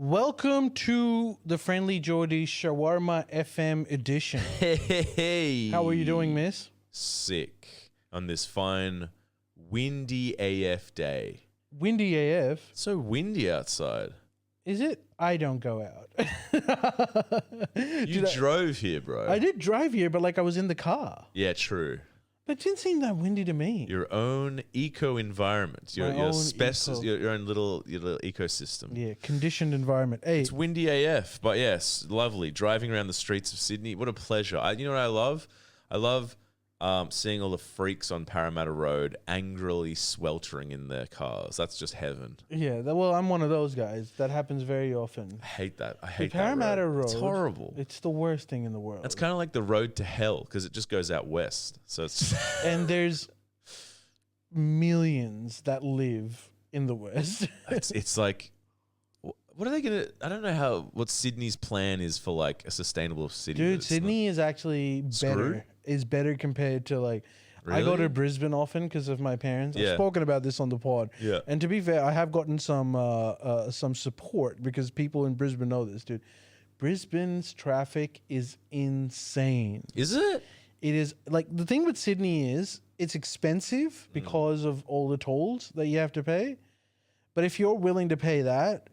Welcome to the Friendly Geordie Shawarma FM edition. Hey. How are you doing, miss? Sick on this fine, windy AF day. Windy AF. So windy outside. Is it? I don't go out. You drove here, bro. I did drive here, but like I was in the car. Yeah, true. But it didn't seem that windy to me. Your own eco environment. Your own your own little ecosystem. Yeah, conditioned environment. Hey, It's windy AF, but yes, lovely. Driving around the streets of Sydney, what a pleasure. You know what I love? I love seeing all the freaks on Parramatta Road angrily sweltering in their cars. That's just heaven. yeah. Well, I'm one of those guys. That happens very often. I hate that. I hate The Parramatta that Road. It's horrible. It's the worst thing in the world. It's kind of like the road to hell because it just goes out west. So it's And there's millions that live in the West. it's like, what are they gonna? I don't know what Sydney's plan is for like a sustainable city. Dude, Sydney is actually better. Is better compared to like. I go Really? to Brisbane often because of my parents. I've Yeah. spoken about this on the pod. Yeah. And to be fair, I have gotten some support because people in Brisbane know this, dude. Brisbane's traffic is insane. Is it? It is like the thing with Sydney is it's expensive because of all the tolls that you have to pay. But if you're willing to pay that,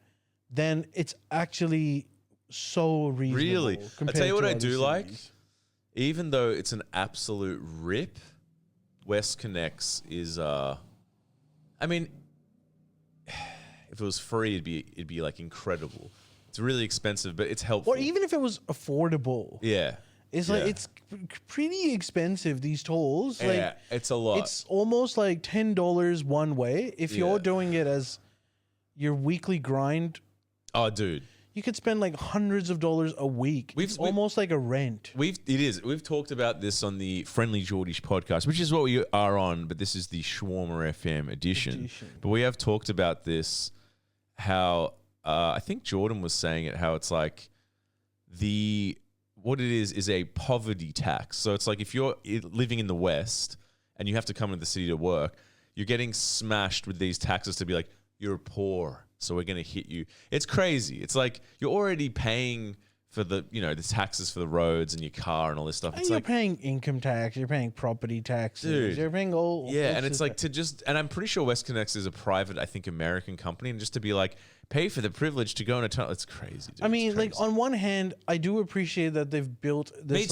then it's actually so reasonable. Really? I compared tell you what to I other do like. cities. Even though it's an absolute rip, West Connects is. I mean, if it was free, it'd be like incredible. It's really expensive, but it's helpful. Or even if it was affordable. yeah, It's yeah. like it's pretty expensive, these tolls. yeah, Like it's a lot. it's almost like $10 one way. If you're Yeah. doing it as your weekly grind, Oh, dude. you could spend like hundreds of dollars a week. It's almost like a rent. We've talked about this on the Friendly Geordish podcast, which is what we are on, but this is the Shawarma FM edition. But we have talked about this, how I think Jordan was saying it, how it's like what it is a poverty tax. So it's like if you're living in the West and you have to come into the city to work, you're getting smashed with these taxes to be like, you're poor, so we're going to hit you. It's crazy. It's like you're already paying for the taxes for the roads and your car and all this stuff. And It's you're like, paying income tax, you're paying property taxes, Dude. you're paying all. yeah, and sorts it's of like stuff. and I'm pretty sure West Connects is a private, I think, American company, and just to be like, pay for the privilege to go in a tunnel, it's crazy, dude. I mean, It's like crazy. on one hand, I do appreciate that they've built this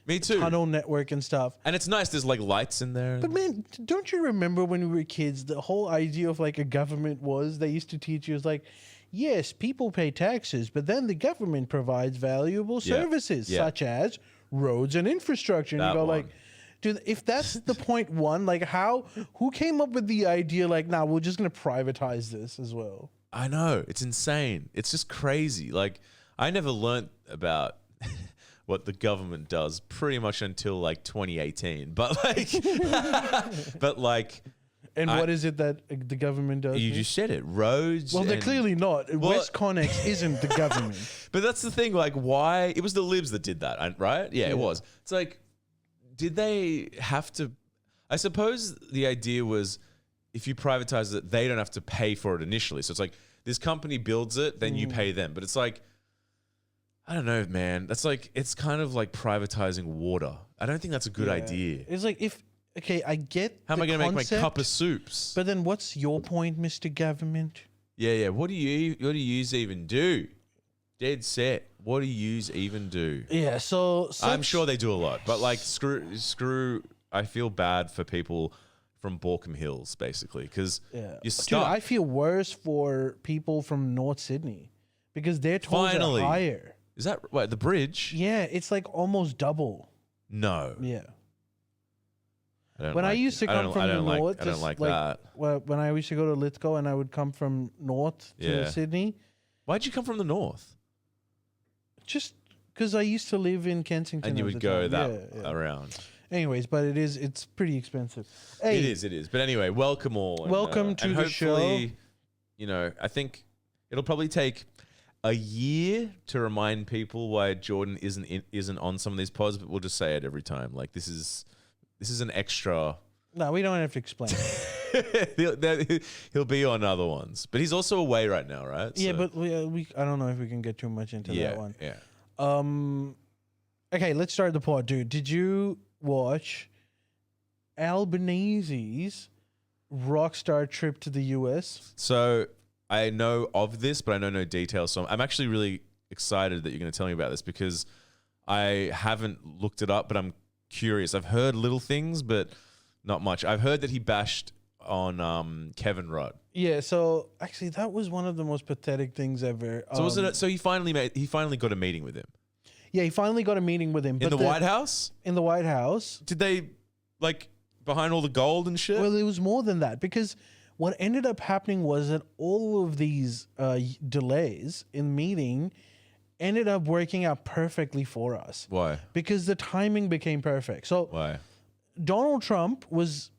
Me too. tunnel network and stuff. And it's nice. There's like lights in there. But man, don't you remember when we were kids, the whole idea of like a government was they used to teach you is like, yes, people pay taxes, but then the government provides valuable Yeah. services Yeah. such as roads and infrastructure. And That you go one. like, dude, if that's the point one, like who came up with the idea like, nah, we're just going to privatize this as well? I know. It's insane. It's just crazy. Like, I never learnt about what the government does pretty much until like 2018. But like, And what is it that the government does? you just said it, roads. well, they're and- clearly not. West Connex isn't the government. But that's the thing. Like, why? It was the Libs that did that, right? Yeah, it was. It's like, did they have to? I suppose the idea was if you privatize it, they don't have to pay for it initially. So it's like this company builds it, then you pay them. But it's like, I don't know, man. That's like, it's kind of like privatizing water. I don't think that's a good idea. It's like okay, I get How am I going to make my concept, cup of soups? But then what's your point, Mr. Government? Yeah. What do you even do? Dead set. What do you even do? Yeah, so I'm sure they do a lot, but like screw. I feel bad for people from Borkham Hills, basically, because you're Dude, stuck. I feel worse for people from North Sydney because their tolls Finally. are higher. Is that the bridge? Yeah, it's like almost double. No. Yeah. I don't When I like used to it. come from the north, I don't just like that. When I used to go to Lithgow and I would come from north to Yeah. Sydney, Why'd you come from the north? just because I used to live in Kensington, And you at would the go time. that Yeah. around. Anyways, but it's pretty expensive. Hey, It is. But anyway, welcome all. And, Welcome to and the hopefully, show. I think it'll probably take a year to remind people why Jordan isn't on some of these pods, but we'll just say it every time. Like this is an extra. No, we don't have to explain. he'll be on other ones, but he's also away right now, right? Yeah, So- but I don't know if we can get too much into that one. Yeah. Okay, let's start the pod, dude. Did you watch Albanese's rockstar trip to the US? So I know of this, but I know no details. So I'm actually really excited that you're going to tell me about this because I haven't looked it up, but I'm curious. I've heard little things, but not much. I've heard that he bashed on Kevin Rudd. Yeah, so actually that was one of the most pathetic things ever. So wasn't it? So he finally got a meeting with him Yeah, he finally got a meeting with him. in the White House. In the White House. Did they like behind all the gold and shit? Well, it was more than that because what ended up happening was that all of these delays in meeting ended up working out perfectly for us. Why? Because the timing became perfect. So Why? Donald Trump was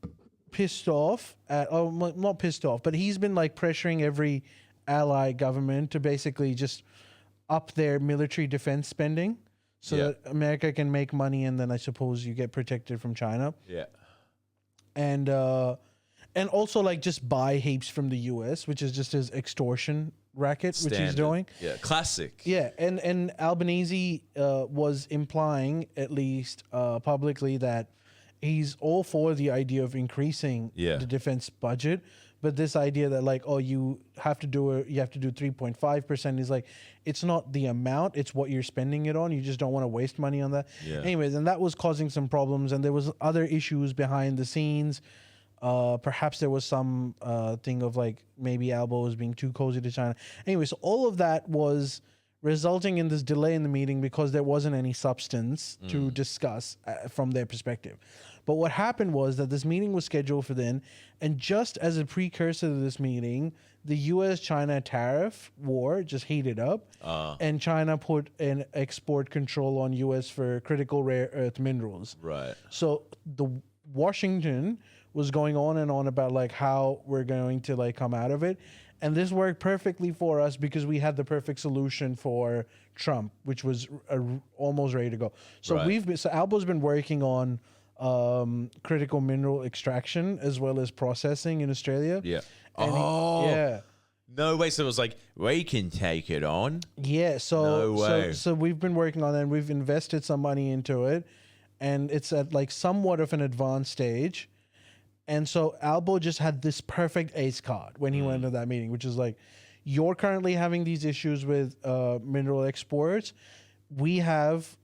pissed off not pissed off, but he's been like pressuring every ally government to basically just up their military defense spending so Yeah. that America can make money and then I suppose you get protected from China. Yeah. And also like just buy heaps from the US, which is just his extortion racket, which he's Standard. doing. Yeah. Classic. Yeah, and Albanese was implying, at least publicly, that he's all for the idea of increasing Yeah. the defense budget, but this idea that like, oh, you have to do 3.5%. Is like, it's not the amount, it's what you're spending it on. You just don't want to waste money on that. Yeah. Anyways, and that was causing some problems, and there was other issues behind the scenes. Perhaps there was some thing of like maybe Albo was being too cozy to China. Anyway, so all of that was resulting in this delay in the meeting because there wasn't any substance to discuss from their perspective. But what happened was that this meeting was scheduled for then, and just as a precursor to this meeting, the U.S.-China tariff war just heated up, and China put an export control on U.S. for critical rare earth minerals. Right. So the Washington was going on and on about like how we're going to like come out of it. And this worked perfectly for us because we had the perfect solution for Trump, which was almost ready to go. So Right. Albo's been working on critical mineral extraction as well as processing in Australia. Yeah. And yeah. No way. So it was like, we can take it on. Yeah, so No way. so we've been working on that and we've invested some money into it, and it's at like somewhat of an advanced stage. And so Albo just had this perfect ace card when he went to that meeting, which is like, you're currently having these issues with mineral exports. We have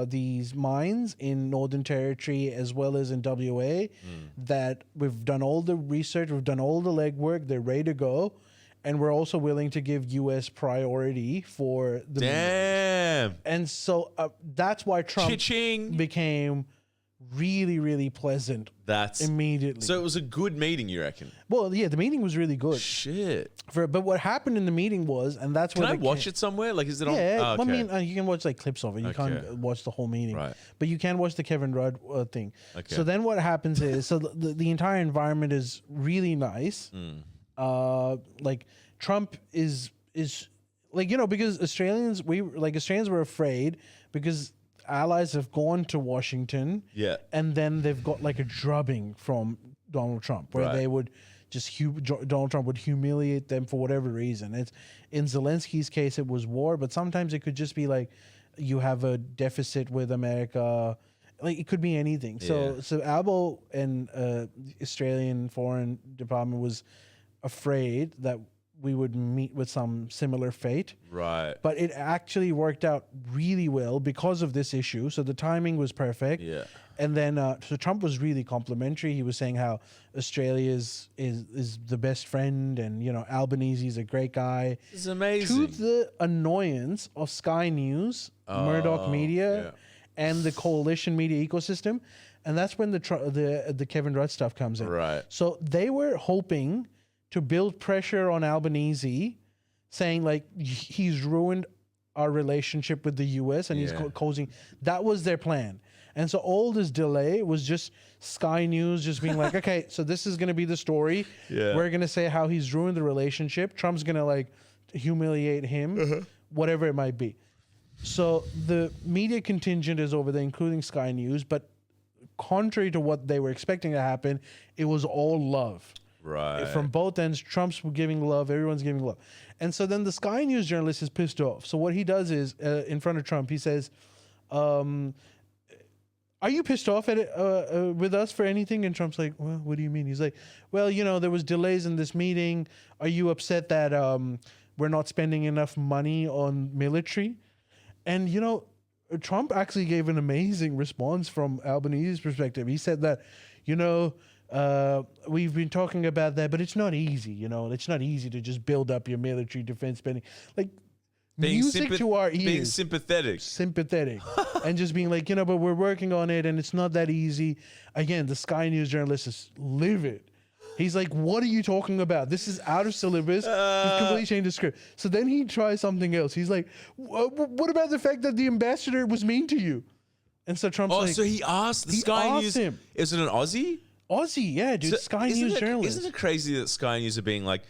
these mines in Northern Territory as well as in WA that we've done all the research, we've done all the legwork, they're ready to go. And we're also willing to give U.S. priority for the Damn. And so that's why Trump Cha-ching. became really, really pleasant That's immediately. so. It was a good meeting, you reckon? Well, yeah, the meeting was really good. Shit. But what happened in the meeting was, and that's Can what I watch it somewhere? Like, is it on? Yeah, Oh, I mean, you can watch like clips of it. You Okay. can't watch the whole meeting, Right. but you can watch the Kevin Rudd thing. Okay. So then what happens is, so the entire environment is really nice. Like Trump is like, you know, because Australians were afraid because allies have gone to Washington, Yeah. and then they've got like a drubbing from Donald Trump, where Right. they would just Donald Trump would humiliate them for whatever reason. It's in Zelensky's case, it was war, but sometimes it could just be like you have a deficit with America. Like it could be anything. So Yeah. so Albo and Australian Foreign Department was afraid that we would meet with some similar fate. Right. But it actually worked out really well because of this issue. So the timing was perfect. Yeah. And then, so Trump was really complimentary. He was saying how Australia is the best friend, and you know Albanese is a great guy. It's amazing. To the annoyance of Sky News, Murdoch Media, yeah. and the coalition media ecosystem, and that's when the Kevin Rudd stuff comes in. Right. So they were hoping to build pressure on Albanese, saying like he's ruined our relationship with the U.S. and he's Yeah. causing. That was their plan. And so all this delay was just Sky News just being like, okay, so this is going to be the story. Yeah. We're going to say how he's ruined the relationship. Trump's going to like humiliate him, whatever it might be. So the media contingent is over there, including Sky News. But contrary to what they were expecting to happen, it was all love. Right. From both ends, Trump's giving love, everyone's giving love. And so then the Sky News journalist is pissed off. So what he does is, in front of Trump, he says, are you pissed off at it, with us for anything? And Trump's like, well, what do you mean? He's like, well, there was delays in this meeting. Are you upset that we're not spending enough money on military? And, Trump actually gave an amazing response from Albanese's perspective. He said that, we've been talking about that, but it's not easy. It's not easy to just build up your military defense spending. Like, music to our ears. Being sympathetic. And just being like, but we're working on it and it's not that easy. Again, the Sky News journalist is livid. He's like, what are you talking about? This is out of syllabus. He's completely changed the script. So then he tries something else. He's like, what about the fact that the ambassador was mean to you? And so Trump's like... so he asked the Sky News... him. Is it an Aussie? Aussie, yeah, dude. Sky News journalist. Isn't it crazy that Sky News are being like,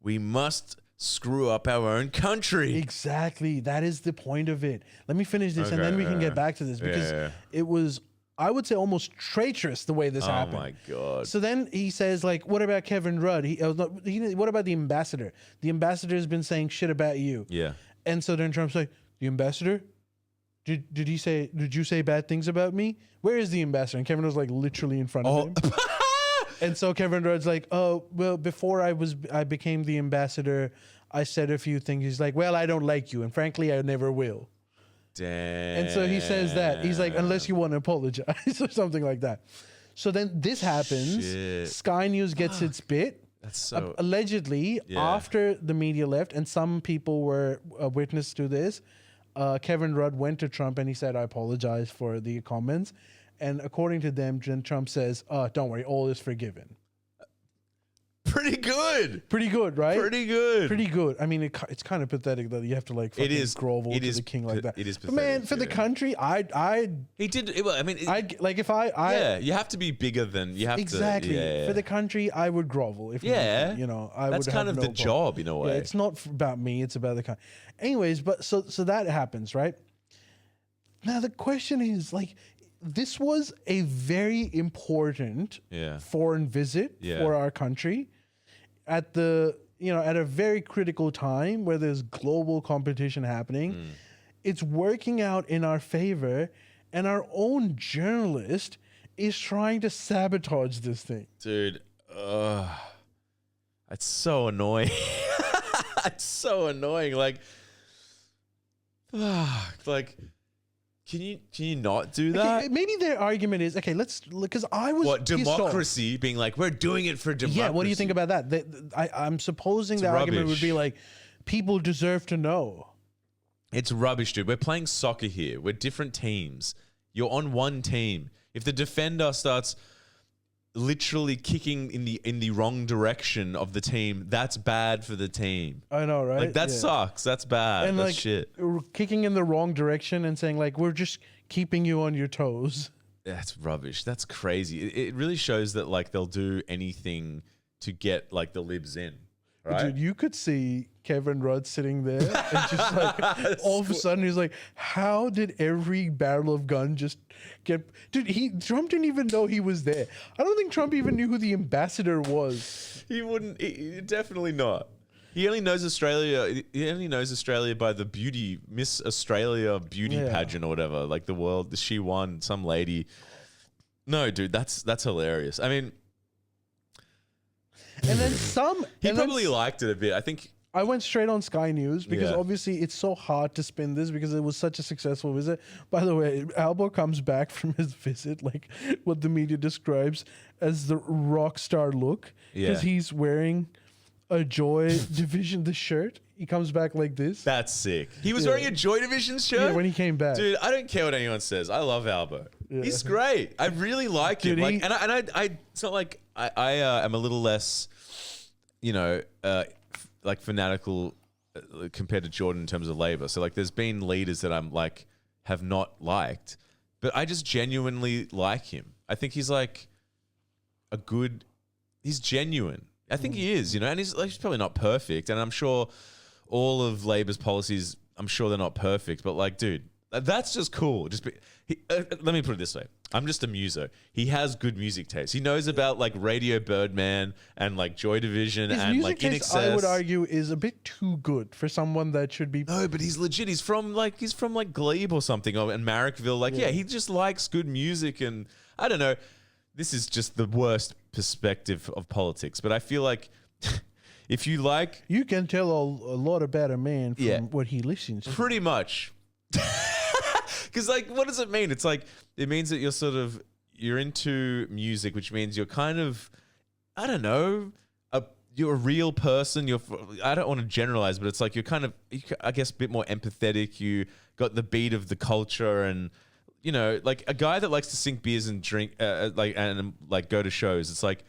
we must screw up our own country? Exactly. That is the point of it. Let me finish this and then we can get back to this because it was... I would say almost traitorous the way this happened. Oh my God. So then he says, like, what about Kevin Rudd? What about the ambassador? The ambassador has been saying shit about you. Yeah. And so then Trump's like, the ambassador? Did you say bad things about me? Where is the ambassador? And Kevin was like literally in front of him. And so Kevin Rudd's like, oh, well, before I became the ambassador, I said a few things. He's like, well, I don't like you. And frankly, I never will. Damn. And so he says that. He's like, unless you want to apologize or something like that. So then this happens. Shit. Sky News gets its bit. That's so... Allegedly, after the media left, and some people were witness to this, Kevin Rudd went to Trump and he said, I apologize for the comments. And according to them, Trump says, don't worry, all is forgiven. Pretty good. Pretty good, right? Pretty good. Pretty good. I mean, it's kind of pathetic that you have to like fucking grovel to the king like that. It is pathetic. But man, for the country, he did. Well, I mean, I'd like if I you have to be bigger than you have exactly. to. For the country, I would grovel. If I would that's kind of the job in a way. Yeah, it's not about me; it's about the country. Anyways, but so that happens, right? Now the question is like, this was a very important foreign visit for our country at at a very critical time where there's global competition happening. It's working out in our favor, and our own journalist is trying to sabotage this thing. Dude, it's so annoying. It's so annoying. Like, can you not do that? Okay, maybe their argument is, okay, because I was democracy being like, we're doing it for democracy. Yeah, what do you think about that? I'm supposing the argument would be like, people deserve to know. It's rubbish, dude. We're playing soccer here. We're different teams. You're on one team. If the defender starts literally kicking in the wrong direction of the team, that's bad for the team. I know, right? Like that sucks. That's bad. And that's shit. Kicking in the wrong direction and saying like, we're just keeping you on your toes. That's rubbish. That's crazy. It really shows that like they'll do anything to get like the libs in. Right? Dude, you could see Kevin Rudd sitting there and just like all of a sudden he's like, how did every barrel of gun just get... Dude, Trump didn't even know he was there. I don't think Trump even knew who the ambassador was. He wouldn't... definitely not. He only knows Australia. He only knows Australia by the Miss Australia beauty pageant or whatever. Like the world, she won, some lady. No, dude, that's hilarious. I mean... And then he probably liked it a bit. I think I went straight on Sky News because obviously it's so hard to spin this because it was such a successful visit. By the way, Albo comes back from his visit, like what the media describes as the rock star look, because he's wearing a Joy Division the shirt. He comes back like this. That's sick. He was wearing a Joy Division shirt? Yeah, when he came back. Dude, I don't care what anyone says. I love Albo. Yeah. He's great. I really like him. Like, and I it's not like I am a little less, like fanatical compared to Jordan in terms of Labor. So like, there's been leaders that I'm like have not liked, but I just genuinely like him. I think he's like he's genuine. I think he is, and he's probably not perfect, and I'm sure all of Labor's policies, I'm sure they're not perfect, but like, dude, That's just cool. Let me put it this way. I'm just a muso. He has good music taste. He knows about like Radio Birdman and like Joy Division His and music like taste, INXS. I would argue, is a bit too good for someone that should be. No, but he's legit. He's from like Glebe or something, and Marrickville. Like, yeah, he just likes good music, and I don't know. This is just the worst perspective of politics, but I feel like if you like, You can tell a lot about a man from Yeah. what he listens to. pretty much. Because like, what does it mean? It's like, it means that you're into music, which means you're kind of, I don't know, you're a real person. I don't want to generalize, but it's like you're kind of, I guess, a bit more empathetic. You got the beat of the culture, and you know, like a guy that likes to sink beers and drink, and go to shows. It's like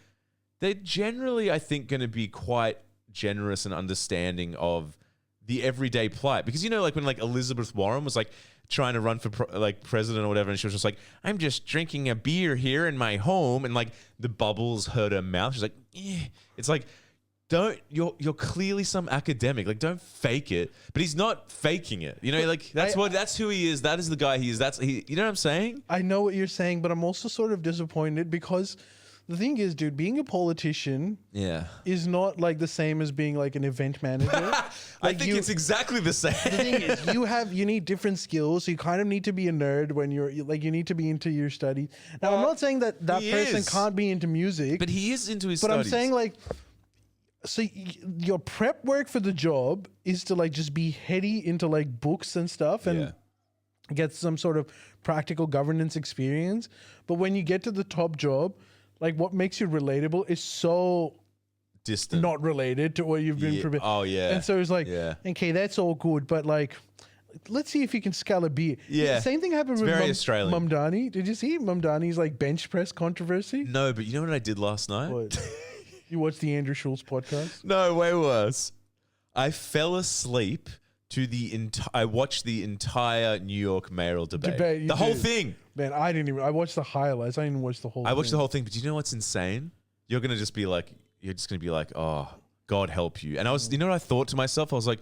they're generally, I think, going to be quite generous and understanding of the everyday plight. Because you know, like when like Elizabeth Warren was like trying to run for president or whatever, and she was just like, I'm just drinking a beer here in my home, and like the bubbles hurt her mouth. She's like, it's like, you're clearly some academic, like don't fake it. But he's not faking it, you know, like that's who he is. That is the guy he is. You know what I'm saying? I know what you're saying, but I'm also sort of disappointed because the thing is, dude, being a politician is not like the same as being like an event manager. I think it's exactly the same. The thing is, you need different skills. So you kind of need to be a nerd when you need to be into your study. Now, I'm not saying that he person is. can't be into music, But he is into his but studies. I'm saying like, so your prep work for the job is to like just be heady into like books and stuff and get some sort of practical governance experience. But when you get to the top job, like what makes you relatable is so distant, not related to what you've been prepared. Oh yeah. And so it's like, okay, that's all good, but like, let's see if you can scale a beer. Yeah. The same thing happened with very Australian. Mumdani. Did you see Mumdani's like bench press controversy? No, but you know what I did last night? What? You watched the Andrew Schulz podcast? No, way worse. I fell asleep to I watched the entire New York mayoral debate. The whole thing. Man, I watched the highlights. I didn't watch the whole thing. I watched the whole thing, but you know what's insane? You're going to just be like, oh, God help you. And you know what I thought to myself? I was like,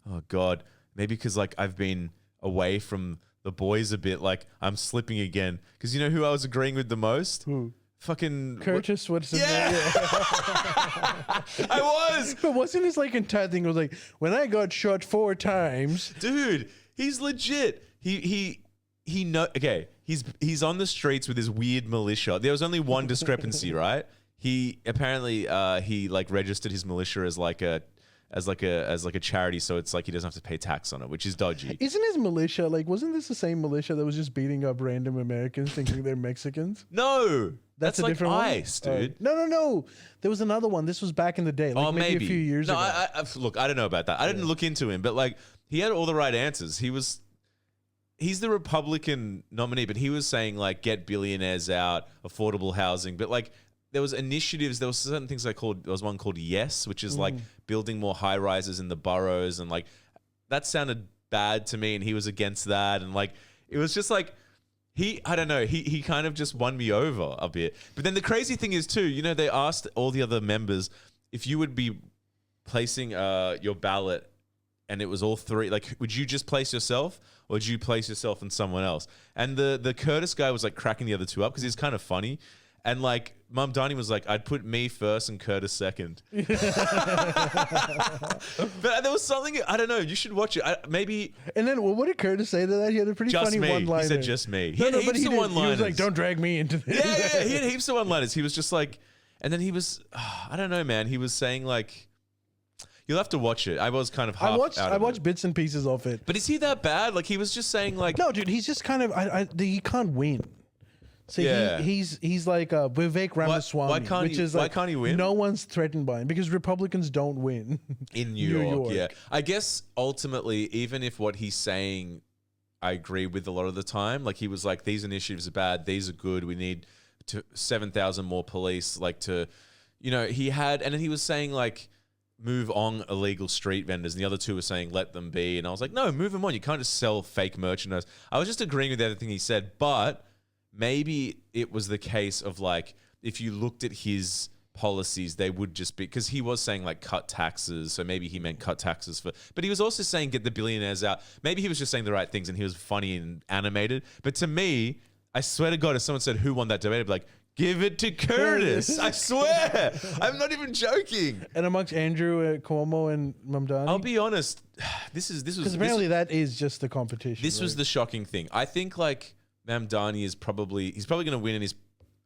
oh God, maybe because like I've been away from the boys a bit, like I'm slipping again. Because you know who I was agreeing with the most? Who? Fucking Curtis Woodson. Yeah. I was. But wasn't his like entire thing was like, when I got shot 4 times. Dude, he's legit. He's on the streets with his weird militia. There was only one discrepancy, right? He apparently he like registered his militia as like a charity, so it's like he doesn't have to pay tax on it, which is dodgy. Isn't his militia like? Wasn't this the same militia that was just beating up random Americans thinking they're Mexicans? No, that's a like different ICE, one? dude. No. There was another one. This was back in the day, like maybe a few years ago. Look, I don't know about that. I didn't look into him, but like he had all the right answers. He's the Republican nominee, but he was saying like get billionaires out, affordable housing, but like. There was initiatives. There was certain things there was one called Yes, which is like building more high rises in the boroughs, and like that sounded bad to me, and he was against that, and like it was just like I don't know, he kind of just won me over a bit. But then the crazy thing is too, you know, they asked all the other members if you would be placing your ballot, and it was all 3. Like, would you just place yourself, or would you place yourself and someone else? And the Curtis guy was like cracking the other 2 up because he's kind of funny. And like Mumdani was like, I'd put me first and Curtis second. But there was something, I don't know, you should watch it. Maybe. And then what did Curtis say to that? He had a pretty Just funny me. one-liner. He said just me. He No, had but heaps he of did. one-liners. He was like, don't drag me into this. Yeah. He had heaps of one-liners. He was just like, and then he was, I don't know, man. He was saying like, you'll have to watch it. I was kind of half I watched bits and pieces of it. But is he that bad? Like he was just saying like. No, dude, he's just kind of, he can't win. So Yeah. he's like Vivek Ramaswamy, why can't which he- is why like can't he win? no one's threatened by him because Republicans don't win In New York, yeah. I guess ultimately, even if what he's saying, I agree with a lot of the time. Like he was like, these initiatives are bad, these are good. We need 7,000 more police. Like to, you know, he had, and then he was saying like, move on illegal street vendors, and the other 2 were saying let them be. And I was like, no, move them on. You can't just sell fake merchandise. I was just agreeing with everything he said, but maybe it was the case of like, if you looked at his policies, they would just be, because he was saying like cut taxes, so maybe he meant cut taxes for, but he was also saying get the billionaires out. Maybe he was just saying the right things and he was funny and animated. But to me, I swear to God, if someone said who won that debate, I'd be like, give it to Curtis. I swear. I'm not even joking. And amongst Andrew Cuomo and Mamdani, I'll be honest. This was because apparently that is just the competition. This was the shocking thing. I think like Mamdani is probably going to win, and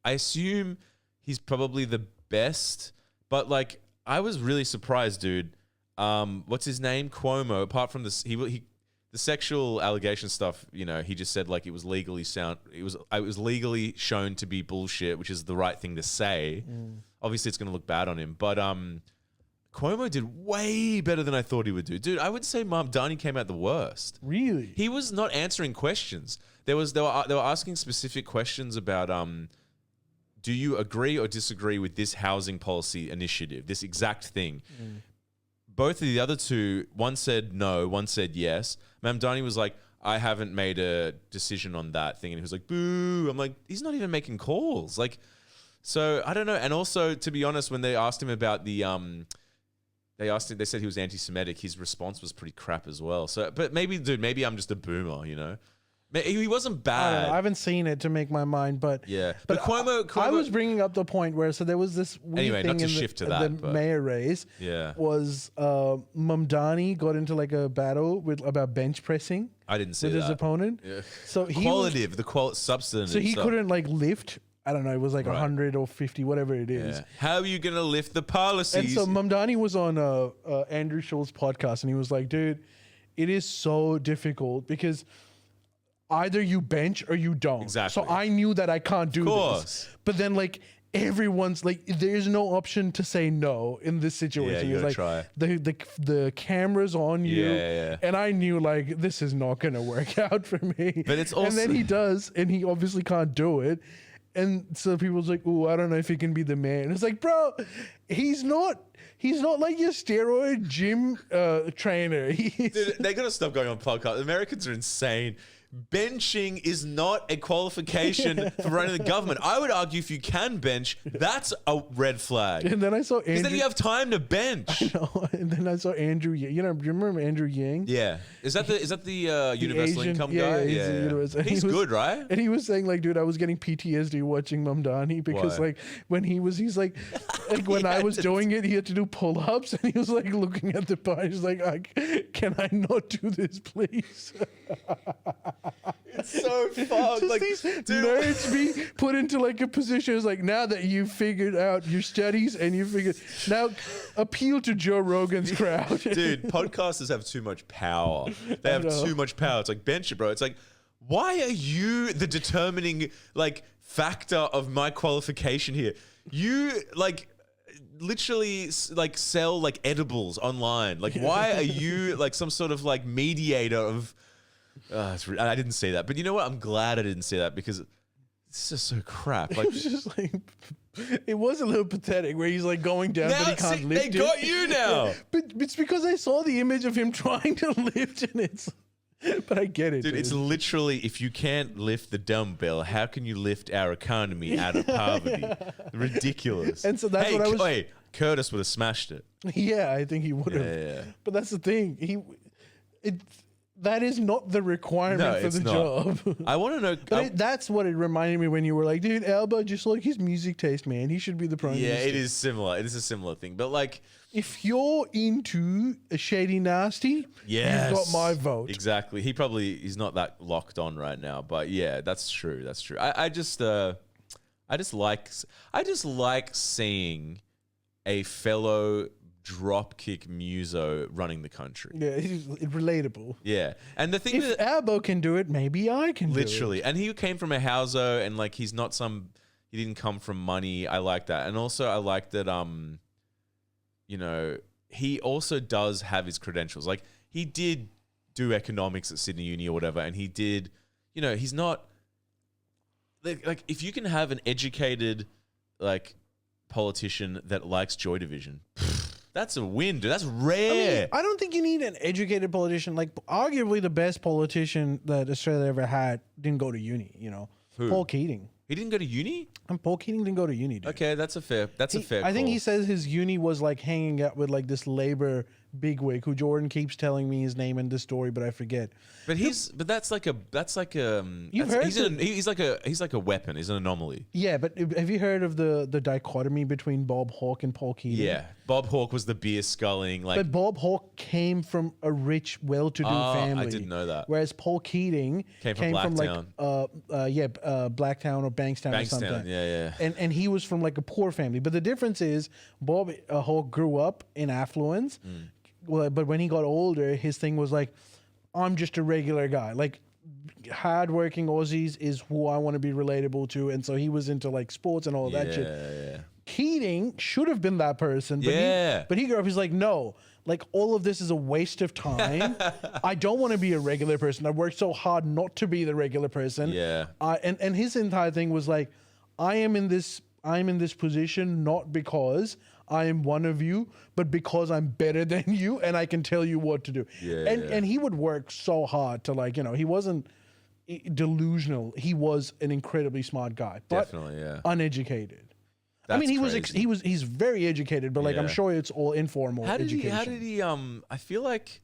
I assume he's probably the best. But like, I was really surprised, dude. What's his name? Cuomo. Apart from this, the sexual allegation stuff. You know, he just said like it was legally sound. It was legally shown to be bullshit, which is the right thing to say. Obviously, it's going to look bad on him, but Cuomo did way better than I thought he would do. Dude, I would say Mamdani came out the worst. Really? He was not answering questions. They were asking specific questions about do you agree or disagree with this housing policy initiative, this exact thing? Both of the other two, one said no, one said yes. Mamdani was like, I haven't made a decision on that thing. And he was like, boo. I'm like, he's not even making calls. Like, so I don't know. And also, to be honest, when they asked him about the they said he was anti-Semitic. His response was pretty crap as well. So, but maybe I'm just a boomer, you know? He wasn't I don't bad. know. I haven't seen it to make my mind, but Yeah. But Cuomo, I was bringing up the point where there was this weird Anyway, thing not to in shift to the that, but- mayor race. Yeah. Was Mamdani got into like a battle about bench pressing I didn't see with his that. opponent. Yeah. So he was, Qualitative, substantive. so he stuff. couldn't like lift. I don't know. It was like Right. 100 or 50, whatever it is. Yeah. How are you going to lift the And policies? so Mamdani was on Andrew Schultz's podcast, and he was like, "Dude, it is so difficult because either you bench or you don't." Exactly. So I knew that I can't do course. this. But then like everyone's like, there's no option to say no in this situation. you It's gotta like the camera's on you, Yeah. and I knew like this is not gonna work out for me. But it's and then also- he does, and he obviously can't do it. And so people's like, "Oh, I don't know if he can be the man." It's like, bro, he's not like your steroid gym trainer. Dude, they got to stop going on podcasts. Americans are insane. Benching is not a qualification for running the government. I would argue if you can bench, that's a red flag. And then I saw Because then Andrew. you have time to bench. And then I saw Andrew. You know, do you remember Andrew Yang? Yeah. Is that the Universal Asian- Income yeah, guy? he's a Universal- He's he was- good, right? And he was saying like, dude, I was getting PTSD watching Mamdani because Why? like when he's like when I was doing it, he had to do pull-ups, and he was like looking at the bar. He's like, "Can I not do this, please?" It's so fucked. Just Like, these dude, nerds be put into like a position. It's like, now that you've figured out your studies and you figured now appeal to Joe Rogan's crowd. dude, podcasters have too much power. They have know. too much power. It's like bench it, bro. It's like, why are you the determining like factor of my qualification here? You like literally like sell like edibles online. Like, why are you like some sort of like mediator of? I didn't say that, but you know what? I'm glad I didn't say that because it's just so crap. Like, It was just like, it was a little pathetic where he's like going down, but now he can't see, lift they it. got you now. But it's because I saw the image of him trying to lift, and it's. But I get it, Dude, it's literally, if you can't lift the dumbbell, how can you lift our economy out of poverty? Ridiculous. And so that's what I was- Wait, Curtis would have smashed it. Yeah, I think he would have. Yeah. But that's the thing. That is not the requirement No, for it's the not. job. I want to know. But that's what it reminded me when you were like, dude, Alba, just like his music taste, man. He should be the prime yeah, minister. it is similar. It is a similar thing. But like, If you're into a shady nasty, yes, you've got my vote. Exactly. He's not that locked on right now. But yeah, that's true. That's true. I just like seeing a fellow dropkick muso running the country. Yeah, it's relatable. Yeah. And the thing If that Albo can do it, maybe I can literally, and he came from a houso, and like he didn't come from money. I like that. And also I like that you know, he also does have his credentials. Like he did do economics at Sydney Uni or whatever, and he did, you know, he's not like if you can have an educated like politician that likes Joy Division, that's a win, dude. That's rare. I don't think you need an educated politician. Like, arguably the best politician that Australia ever had didn't go to uni, you know. Who? Paul Keating. He didn't go to uni. And Paul Keating didn't go to uni, dude. Okay, that's a fair. That's a fair. I think call. he says his uni was like hanging out with like this labor bigwig who Jordan keeps telling me his name in this story, but I forget. But that's like a You've heard he's like a weapon. He's an anomaly. Yeah, but have you heard of the dichotomy between Bob Hawke and Paul Keating? Yeah, Bob Hawke was the beer sculling. Like, But Bob Hawke came from a rich, well-to-do family. I didn't know that. Whereas Paul Keating Came from Blacktown or Bankstown or something. Bankstown, yeah. And he was from like a poor family. But the difference is Bob Hawke grew up in affluence. Well, but when he got older, his thing was like, I'm just a regular guy. Like, hardworking Aussies is who I want to be relatable to. And so he was into like sports and all that shit. Yeah. Keating should have been that person. But Yeah. but he grew up, he's like, no, like all of this is a waste of time. I don't want to be a regular person. I worked so hard not to be the regular person. Yeah. And his entire thing was like, I'm in this position not because I am one of you, but because I'm better than you and I can tell you what to do. Yeah. And he would work so hard to like, he wasn't delusional. He was an incredibly smart guy, but Definitely, yeah. uneducated. I That's mean, crazy. he's very educated, but like I'm Yeah. sure it's all informal How did education. he? I feel like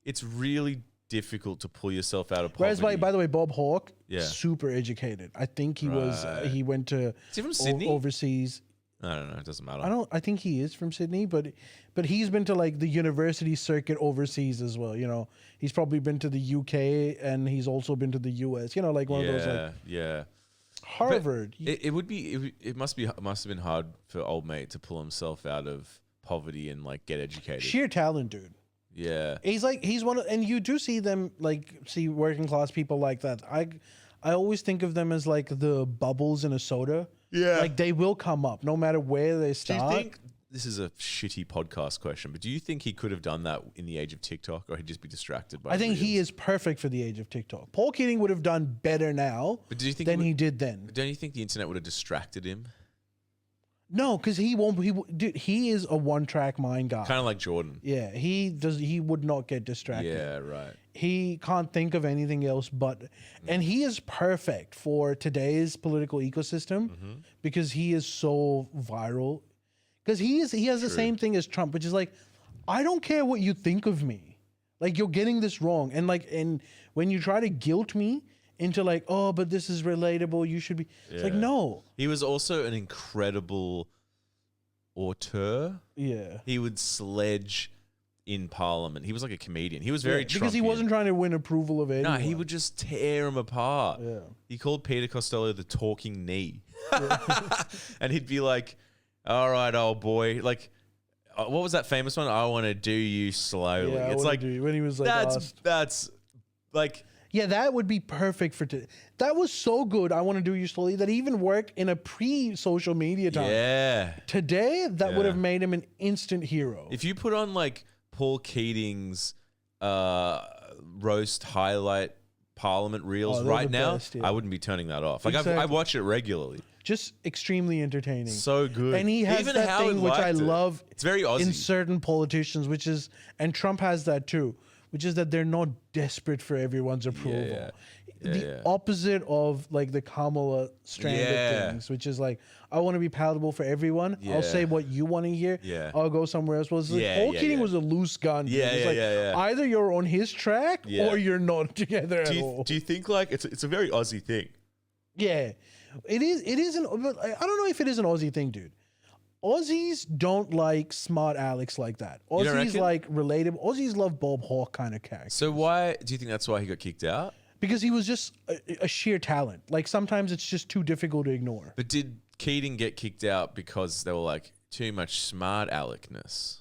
it's really difficult to pull yourself out of poverty. Whereas, by the way, Bob Hawke, Yeah. super educated. I think he was. Right. He went to Is he from Sydney? overseas. I don't know. It doesn't matter. I think he is from Sydney, but he's been to like the university circuit overseas as well. He's probably been to the UK and he's also been to the US. Like one of those like yeah. Harvard. It must have been hard for old mate to pull himself out of poverty and like get educated. Sheer talent, dude. Yeah. He's one of, and you do see them see working class people like that. I always think of them as like the bubbles in a soda. Yeah. Like they will come up no matter where they Do start. you think this is a shitty podcast question, but do you think he could have done that in the age of TikTok, or he'd just be distracted by? I think he reels? is perfect for the age of TikTok. Paul Keating would have done better now But do you think than he he did then. Don't you think the internet would have distracted him? No, because he won't. Dude, he is a one-track mind guy. Kind of like Jordan. Yeah, he does. He would not get distracted. Yeah, right. He can't think of anything else but, and he is perfect for today's political ecosystem because he is so viral. Because he has the same thing as Trump, which is like, I don't care what you think of me. Like you're getting this wrong, and when you try to guilt me into like, oh, but this is relatable, you should be. It's like, Yeah. no. He was also an incredible auteur. Yeah. He would sledge in Parliament. He was like a comedian. He was very because he Trumpian. wasn't trying to win approval of anyone. No, he would just tear him apart. Yeah. He called Peter Costello the talking knee. And he'd be like, all right, old boy. Like, what was that famous one? I want to do you slowly. Yeah, It's like, when he was like, asked. that's like, Yeah, that would be perfect for today. That was so good. I want to do you slowly. That even worked in a pre-social media time. yeah. Today, that would Yeah. have made him an instant hero. If you put on like Paul Keating's roast highlight Parliament reels Oh, they're right the now, best, yeah. I wouldn't be turning that off. Like I Exactly. watch it regularly. Just extremely entertaining. So good. And he has Even that Howard thing which I liked it. love It's very Aussie. in certain politicians, which is, and Trump has that too, which is that they're not desperate for everyone's approval. Yeah. The Yeah. opposite of like the Kamala strand Yeah. of things, which is like, I want to be palatable for everyone. Yeah. I'll say what you want to hear. Yeah. I'll go somewhere else. Well, it's like, Yeah, Paul yeah, Keating yeah. was a loose gun. dude. Yeah, It's yeah, like, yeah, yeah. either you're on his track Yeah. or you're not together at all. Do you think like it's a very Aussie thing? Yeah, it is. It isn't. But I don't know if it is an Aussie thing, dude. Aussies don't like smart Alex like that. don't Aussies reckon? like relatable. Aussies love Bob Hawke kind of character So why do you think that's why he got kicked out? because he was just a sheer talent. Like sometimes it's just too difficult to ignore. But did Keating get kicked out because they were like too much smart Alecness?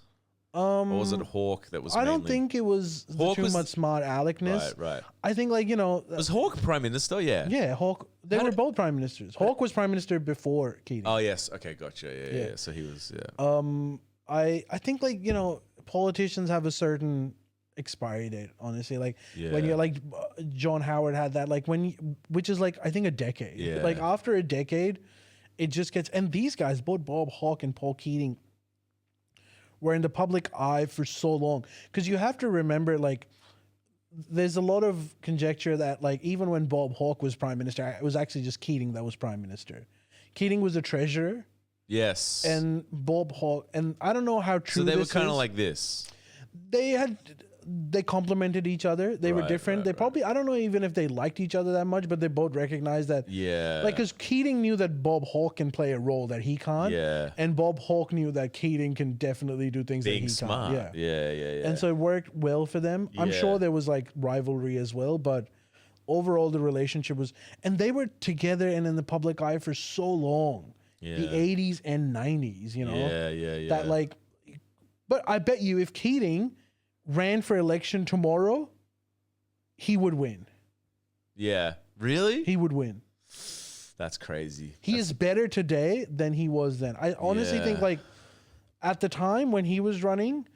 Or was it Hawke that was I don't mainly- think it was Hawke too was- much smart Alecness. Right. I think Was Hawke Prime Minister? Yeah. yeah, Hawke. They How were did- both prime ministers. Hawke was prime minister before Keating. Oh yes. Okay, gotcha. Yeah. Yeah. So he was I think like politicians have a certain expiry date. Honestly, like when Yeah. you're like John Howard had that like which is like I think a decade. Yeah. Like after a decade, it just gets. And these guys, both Bob Hawke and Paul Keating, were in the public eye for so long because you have to remember like there's a lot of conjecture that like even when Bob Hawke was prime minister, it was actually just Keating that was prime minister. Keating was the treasurer, Yes. and Bob Hawke, and I don't know how true. so they were this kind of is. like this. They complemented each other. They were Right, different. right, They right. probably, I don't know even if they liked each other that much, but they both recognized that. Yeah. Like, because Keating knew that Bob Hawke can play a role that he can't. Yeah. And Bob Hawke knew that Keating can definitely do things that Being he smart. can't. Yeah. And so it worked well for them. I'm Yeah. sure there was like rivalry as well, but overall the relationship was, and they were together and in the public eye for so long. Yeah. The 80s and 90s, you know? Yeah. That like, but I bet you if Keating ran for election tomorrow, he would win. Yeah. Really? He would win. That's crazy. He is better today than he was then. I honestly think Yeah. like at the time when he was running,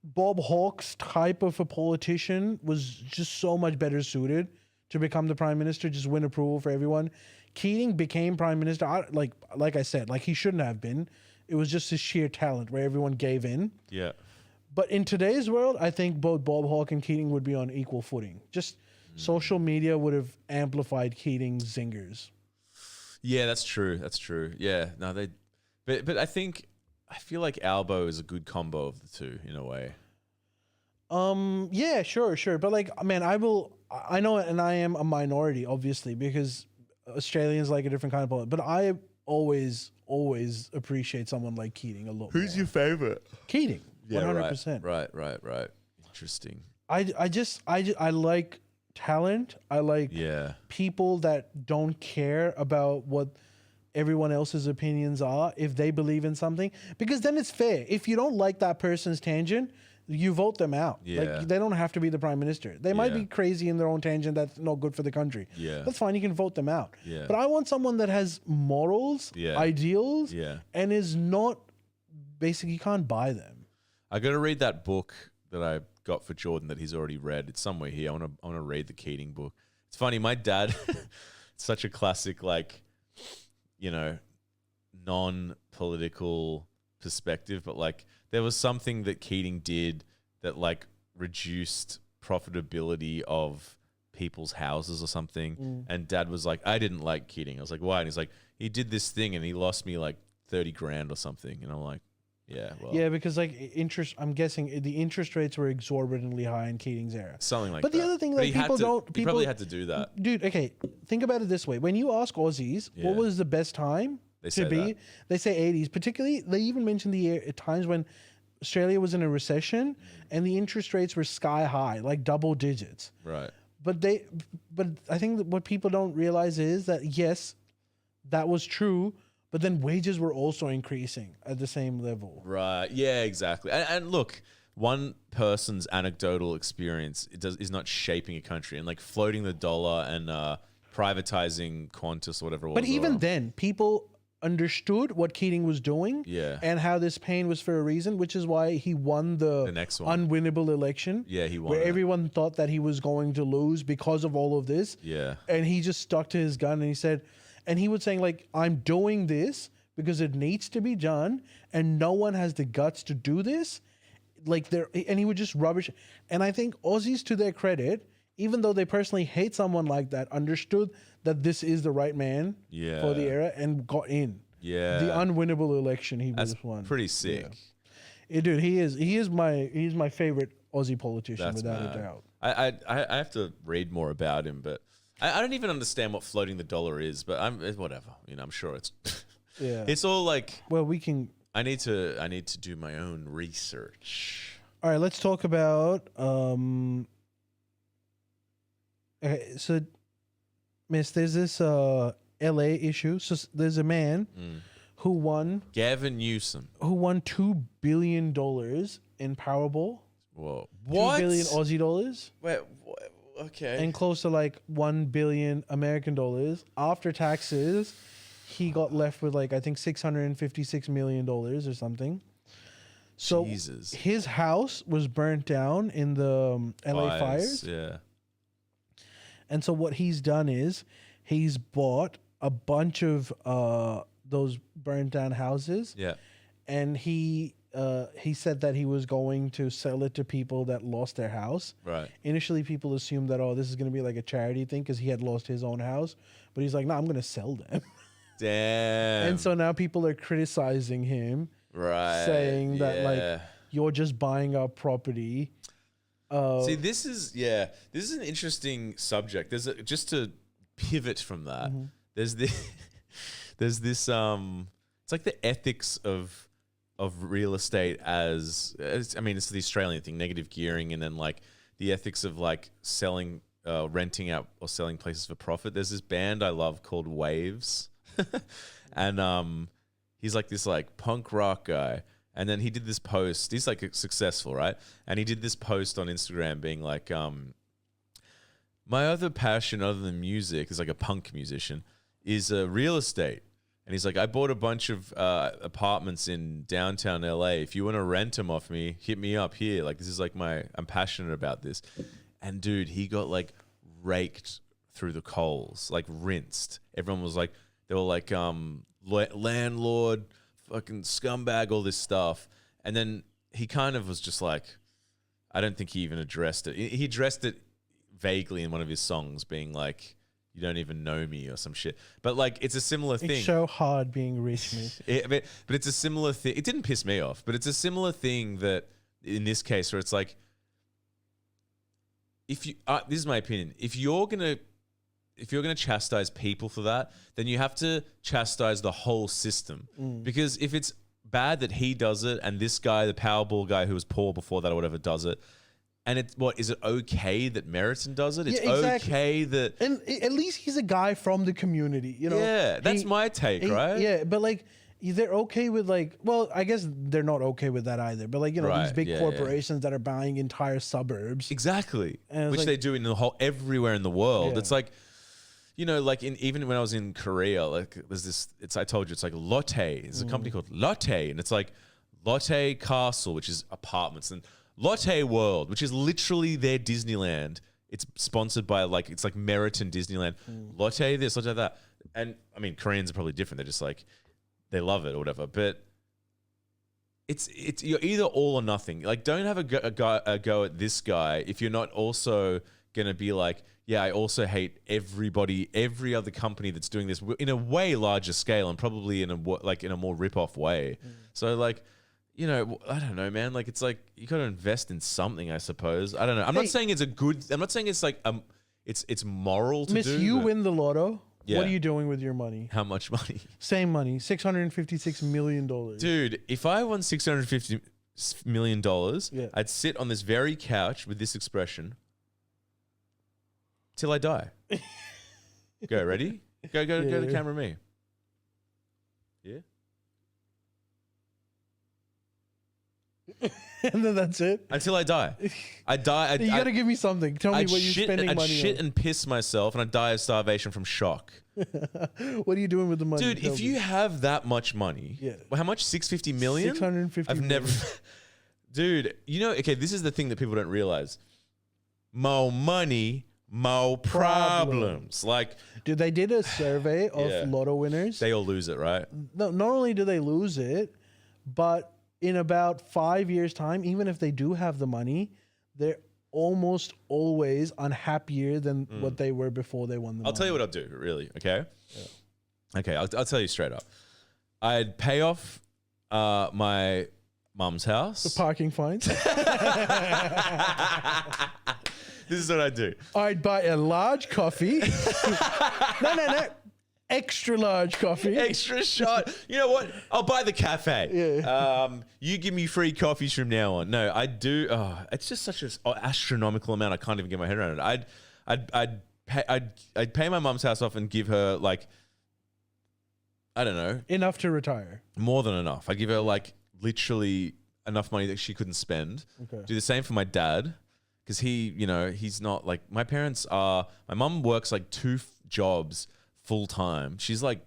Bob Hawke's type of a politician was just so much better suited to become the prime minister, just win approval for everyone. Keating became prime minister. Like I said, like he shouldn't have been. It was just his sheer talent where everyone gave in. Yeah. But in today's world, I think both Bob Hawke and Keating would be on equal footing. Just social media would have amplified Keating's zingers. Yeah, that's true. That's true. Yeah. No, but I feel like Albo is a good combo of the two in a way. Yeah, sure. But like, man, I know, and I am a minority, obviously, because Australians like a different kind of politics. But I always appreciate someone like Keating a lot. Who's more. your favorite? Keating? Yeah, 100%. Right. Interesting. I like talent. I like Yeah. people that don't care about what everyone else's opinions are if they believe in something, because then it's fair. If you don't like that person's tangent, you vote them out. Yeah. Like they don't have to be the prime minister. They might Yeah. be crazy in their own tangent that's not good for the country. Yeah. That's fine. You can vote them out. Yeah. But I want someone that has morals, Yeah. ideals, Yeah. and is not basically, you can't buy them. I got to read that book that I got for Jordan that he's already read. It's somewhere here. I want to read the Keating book. It's funny. My dad, such a classic, like, you know, non-political perspective, but like there was something that Keating did that like reduced profitability of people's houses or something. And Dad was like, I didn't like Keating. I was like, why? And he's like, he did this thing and he lost me like 30 grand or something. And I'm like, yeah, well, Yeah, because like I'm guessing the interest rates were exorbitantly high in Keating's era. something like But that. the other thing But that he had people to- don't- he people- probably had to do that. Dude, okay, think about it this way. When you ask Aussies Yeah. what was the best time They to say be, that. they say 80s. Particularly, they even mention the times when Australia was in a recession and the interest rates were sky high, like double digits. Right. But I think that what people don't realize is that yes, that was true, but then wages were also increasing at the same level. Right. Yeah, exactly. And look, one person's anecdotal experience is not shaping a country, and like floating the dollar and privatizing Qantas or whatever it was. But even or- then, people understood what Keating was doing, Yeah. and how this pain was for a reason, which is why he won the next one. unwinnable election. Yeah, he won where it. everyone thought that he was going to lose because of all of this. Yeah. And he just stuck to his gun, and he said, and he was saying like, I'm doing this because it needs to be done, and no one has the guts to do this. Like and he would just rubbish. And I think Aussies, to their credit, even though they personally hate someone like that, understood that this is the right man for the Yeah. era and got in. Yeah. The unwinnable election he That's was won. pretty sick. Yeah, dude, he's my favorite Aussie politician That's without mad. a doubt. I have to read more about him, but I don't even understand what floating the dollar is. But whatever. You know, I'm sure it's Yeah. it's all like Well, we can. I need to do my own research. All right, let's talk about. Okay, so, Miss, there's this L.A. issue. So there's a man who won Gavin Newsom. $2 billion in Powerball. Whoa. 2 billion Aussie dollars Wait, okay. and close to like 1 billion American dollars after taxes. He got left with like I think $656 million or something. So Jesus. his house was burnt down in the LA fires. Yeah. And so what he's done is he's bought a bunch of those burnt down houses, Yeah. and he he said that he was going to sell it to people that lost their house. Right. Initially, people assumed that, oh, this is going to be like a charity thing because he had lost his own house. But he's like, no, I'm going to sell them. Damn. And so now people are criticizing him, right. saying that, Yeah. like, you're just buying up property. See, this is an interesting subject. Just to pivot from that. Mm-hmm. There's this it's like the ethics of real estate as I mean, it's the Australian thing, negative gearing, and then like the ethics of like selling, renting out or selling places for profit. There's this band I love called Waves, and he's like this like punk rock guy. And then he did this post. He's like successful, right? And he did this post on Instagram being like, my other passion other than music is like a punk musician is real estate. And he's like, I bought a bunch of apartments in downtown LA. If you want to rent them off me, hit me up here. Like, this is like I'm passionate about this. And dude, he got like raked through the coals, like rinsed. Everyone was like, they were like, landlord, fucking scumbag, all this stuff. And then he kind of was just like, I don't think he even addressed it. He addressed it vaguely in one of his songs, being like, you don't even know me or some shit. But like, it's a similar thing. It's so hard being rich, mate. But it's a similar thing. It didn't piss me off, but it's a similar thing that in this case where it's like, if you, this is my opinion. If you're gonna chastise people for that, then you have to chastise the whole system. Because if it's bad that he does it and this guy, the Powerball guy who was poor before that or whatever, does it, and is it okay that Meriton does it? It's exactly. okay that... And at least he's a guy from the community, you know? Yeah, that's my take, right? Yeah, but like, they're okay with like, well, I guess they're not okay with that either. But like, you know, these Right, big yeah, corporations that are buying entire suburbs. Exactly. And Which it's they like- do in the whole, everywhere in the world. Yeah. It's like, you know, like even when I was in Korea, like there's this, I told you, it's like Lotte. There's a company called Lotte, and it's like Lotte Castle, which is apartments, and Lotte World, which is literally their Disneyland. It's sponsored by like, it's like Meriton Disneyland. Lotte this, Lotte that. And I mean, Koreans are probably different. They're just like, they love it or whatever. But it's you're either all or nothing. Like, don't have a go at this guy if you're not also going to be like, yeah, I also hate every other company that's doing this in a way larger scale and probably in a more rip-off way. So like, you know, I don't know, man. Like, it's like you got to invest in something, I suppose. I don't know. I'm not saying it's a good. I'm not saying it's like it's moral to Miss, do. you but win the lotto. Yeah. What are you doing with your money? How much money, Same money, $656 million. dude? If I won $650 million, Yeah. I'd sit on this very couch with this expression till I die. Go, ready? Go to Yeah. camera me. Yeah. And then that's it. Until I die. I die. You got to give me something. Tell me I'd what you're spending I'd money shit on. and piss myself, and I'd die of starvation from shock. What are you doing with the money? Dude, Tell if me. you have that much money, Yeah. well, how much? 650 million? 650 I've never. million. Dude, you know, okay, this is the thing that people don't realize. More money, more problems. Like, Dude, they did a survey of Yeah. lotto winners. they all lose it, right? No, not only do they lose it, but in about 5 years' time, even if they do have the money, they're almost always unhappier than what they were before they won the money. I'll tell you what I'll do, really, okay? Okay, I'll tell you straight up. I'd pay off my mum's house. Parking fines. This is what I do. I'd buy a large coffee. No. Extra large coffee. Extra shot. You know what? I'll buy the cafe. Yeah. You give me free coffees from now on. No, I do. Oh, it's just such an astronomical amount. I can't even get my head around it. I'd pay my mum's house off and give her like, I don't know, Enough to retire. more than enough. I'd give her like literally enough money that she couldn't spend. Okay. Do the same for my dad. Because he, you know, he's not like, my parents are, my mum works like two jobs full time. She's like,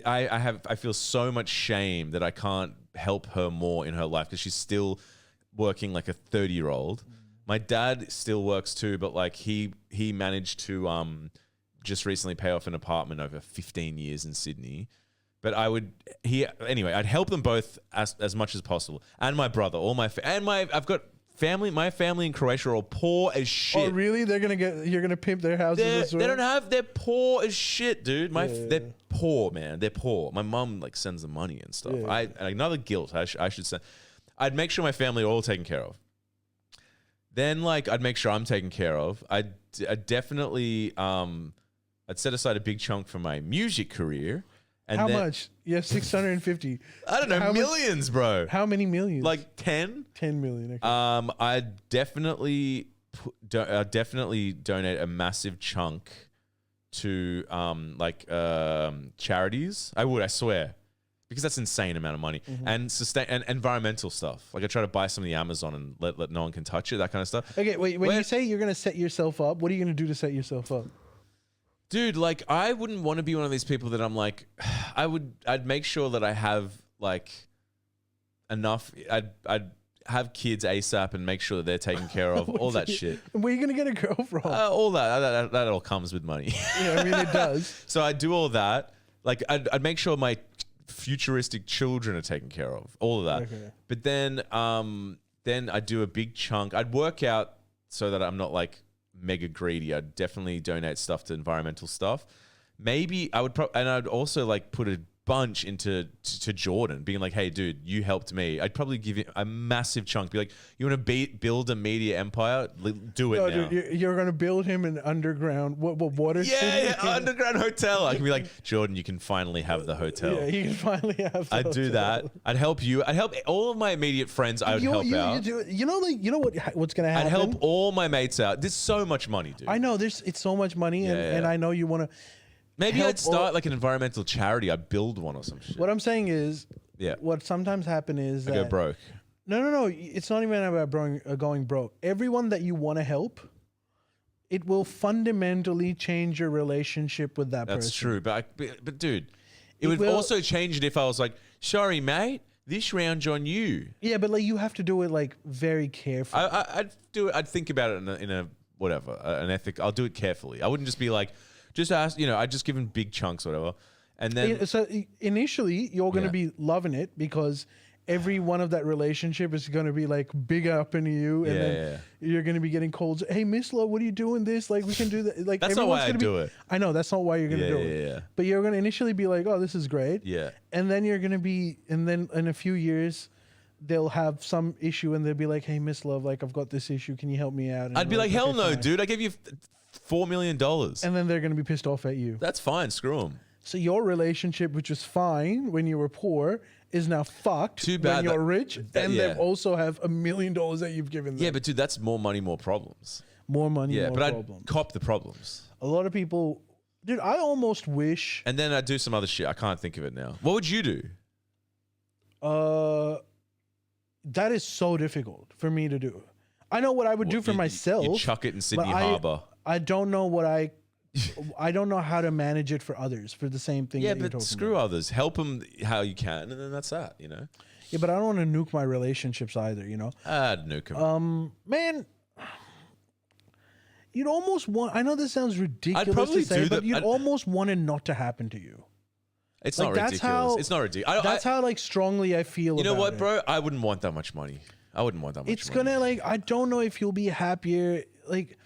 I feel so much shame that I can't help her more in her life because she's still working like a 30-year-old. My dad still works too, but like he managed to just recently pay off an apartment over 15 years in Sydney. But I would anyway. I'd help them both as much as possible, and my brother, I've got family. My family in Croatia are all poor as shit. Oh, really? You're gonna pimp their houses as well? They're poor as shit, dude. They're poor, man. They're poor. My mum like sends them money and stuff. Yeah. Another guilt. I should say. I'd make sure my family are all taken care of. Then like I'd make sure I'm taken care of. I'd definitely I'd set aside a big chunk for my music career. And How much? You have 650. I don't know, millions, bro. How many millions? Like 10? 10 million. Okay. I'd definitely donate a massive chunk to charities. I swear. Because that's an insane amount of money. And sustain and environmental stuff. Like I try to buy some of the Amazon and let no one can touch it, that kind of stuff. Okay, wait, when you say you're gonna set yourself up, what are you gonna do to set yourself up? Dude, like I wouldn't want to be one of these people that I'm like, I'd make sure that I have like enough. I'd have kids ASAP and make sure that they're taken care of. All that shit. Where are you gonna get a girl from? All that all comes with money. Yeah, I mean it does. So I'd do all that. Like I'd make sure my futuristic children are taken care of. All of that. Okay. But then I'd do a big chunk. I'd work out so that I'm not like mega greedy. I'd definitely donate stuff to environmental stuff. Maybe I would and I'd also like put a bunch into Jordan, being like, hey dude, you helped me. I'd probably give you a massive chunk, be like, you want to build a media empire? Do it now. Dude, you're gonna build him an underground water yeah, underground hotel. I can be like, Jordan, you can finally have the hotel. Yeah, you can finally have the I'd do that. I'd help you. I'd help all of my immediate friends. I would help out. You know what's gonna happen? I'd help all my mates out. There's so much money, dude. I know it's so much money, and I know you want to. Maybe I'd start like an environmental charity. I'd build one or some shit. What I'm saying is, yeah. What sometimes happen is that go broke. No. It's not even about going broke. Everyone that you want to help, it will fundamentally change your relationship with that person. That's true, but dude, it would also change it if I was like, sorry, mate, this round's on you. Yeah, but like you have to do it like very carefully. I'd do it. I'd think about it in a whatever, an ethic. I'll do it carefully. I wouldn't just be like. Just ask, I'd just give him big chunks or whatever. And then. So initially, you're going to be loving it because every one of that relationship is going to be like big up into you. And then you're going to be getting calls. Hey, Miss Lo, what are you doing this? Like, we can do that. Like, that's not why I do it. I know, that's not why you're going to do it. Yeah. But you're going to initially be like, oh, this is great. Yeah. And then you're going to be, and then in a few years, they'll have some issue and they'll be like, hey, Miss Love, like, I've got this issue. Can you help me out? And I'd be like, hell no, dude. I gave you $4 million. And then they're going to be pissed off at you. That's fine. Screw them. So your relationship, which was fine when you were poor, is now fucked Too bad when you're rich. And they also have $1 million that you've given them. Yeah, but dude, that's more money, more problems. More money, more problems. I'd cop the problems. A lot of people... Dude, I almost wish... And then I'd do some other shit. I can't think of it now. What would you do? That is so difficult for me to do. I know what I would do for myself. You chuck it in Sydney Harbour. I don't know what I don't know how to manage it for others for the same thing. Yeah, but screw others. Help them how you can, and then that's that. Yeah, but I don't want to nuke my relationships either. I'd nuke them. Man, you'd almost want. I know this sounds ridiculous to say, but you'd almost want it not to happen to you. It's not ridiculous. It's not ridiculous. That's how strongly I feel. You know what, bro? I wouldn't want that much money. I wouldn't want that much money. It's gonna I don't know if you'll be happier. Like,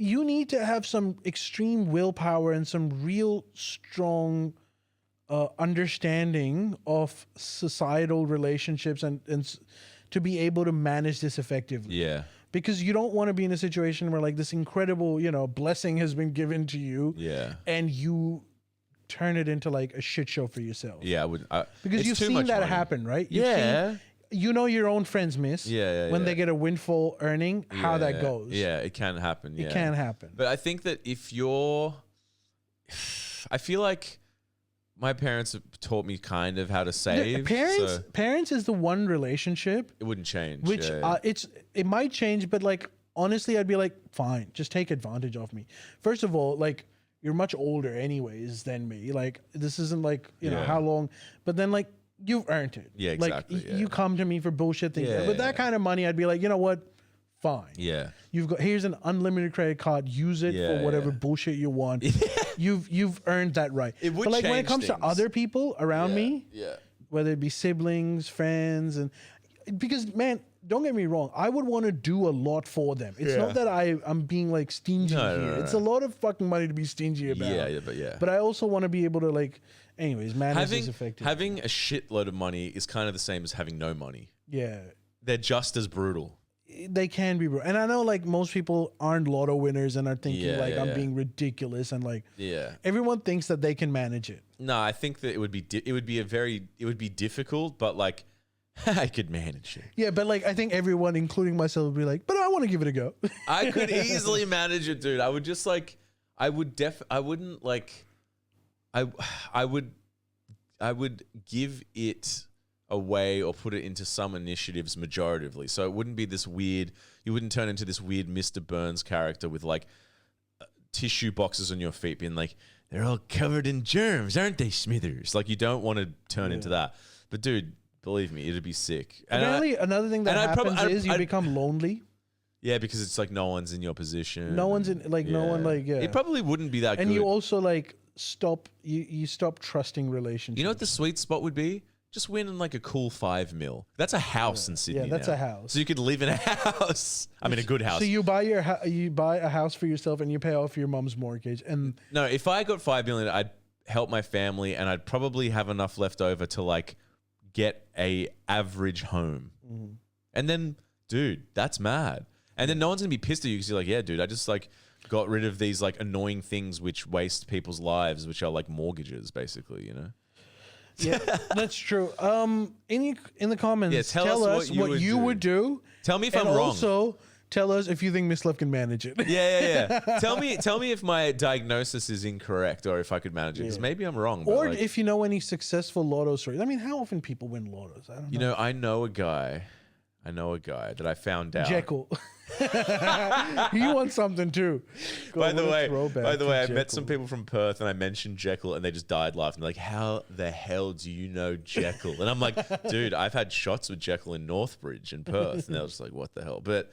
you need to have some extreme willpower and some real strong understanding of societal relationships and to be able to manage this effectively. Yeah. Because you don't want to be in a situation where like this incredible, blessing has been given to you. Yeah. And you turn it into like a shit show for yourself. Yeah, I would. Because you've seen that happen, right? Your own friends miss when they get a windfall earning, how that goes. Yeah, it can happen. Yeah. It can happen. But I think that I feel like my parents have taught me kind of how to save. Parents is the one relationship. It wouldn't change. Which it might change, but like honestly, I'd be like, fine, just take advantage of me. First of all, like you're much older anyways than me. Like this isn't like how long, but then like. You've earned it. Yeah, exactly. Like, you come to me for bullshit things. With that kind of money, I'd be like, you know what? fine. Yeah. You've got here's an unlimited credit card. Use it Yeah, for whatever yeah. bullshit you want. You've earned that right. It would but like when it change comes to things. other people around me, Yeah. whether it be siblings, friends, and because man, don't get me wrong, I would want to do a lot for them. It's not that I'm being like stingy No, here. no, It's a lot of fucking money to be stingy about. Yeah. But I also want to be able to like, anyways, manage having this effectively. having a shitload of money is kind of the same as having no money. Yeah. They're just as brutal. They can be, bro. And I know like most people aren't lotto winners and are thinking Yeah, like yeah, I'm yeah. being ridiculous and like Yeah. everyone thinks that they can manage it. No, I think that it would be difficult, but like I could manage it. Yeah, but like I think everyone, including myself, would be like, but I want to give it a go. I could easily manage it, dude. I would just like I wouldn't like I would give it away or put it into some initiatives majoritively. So it wouldn't be this weird, you wouldn't turn into this weird Mr. Burns character with like tissue boxes on your feet being like, they're all covered in germs, aren't they, Smithers? Like you don't want to turn into that. But dude, believe me, it'd be sick. And Apparently, another thing that and I'd happens prob- I'd- is you I'd- become lonely. yeah, because it's like no one's in your position. No one's in like no one like yeah. It probably wouldn't be that And good. you also like stop you stop trusting relationships. You know what the sweet spot would be? Just win like a cool 5 mil. That's a house in Sydney. Yeah, that's now. a house. So you could live in a house. I mean, a good house. So you buy you buy a house for yourself and you pay off your mom's mortgage and No, if I got 5 million, I'd help my family and I'd probably have enough left over to like get a average home. Mm-hmm. And then, dude, that's mad. And then no one's gonna be pissed at you because you're like, yeah, dude, I just like got rid of these like annoying things which waste people's lives, which are like mortgages, basically, you know? yeah, that's true. In the comments, Yeah, tell us us what you would do. Tell me if And I'm wrong. also tell us if you think Miss Love can manage it. Yeah. Tell me if my diagnosis is incorrect or if I could manage it because maybe I'm wrong. But Or like, if you know any successful lotto stories. I mean, how often people win lottos? I don't you know. know, I know a guy that I found out. Jekyll. He wants something too. God, By the what a way, throwback I to met Jekyll. some people from Perth and I mentioned Jekyll and they just died laughing. Like, how the hell do you know Jekyll? And I'm like, dude, I've had shots with Jekyll in Northbridge in Perth. And they were just like, what the hell? But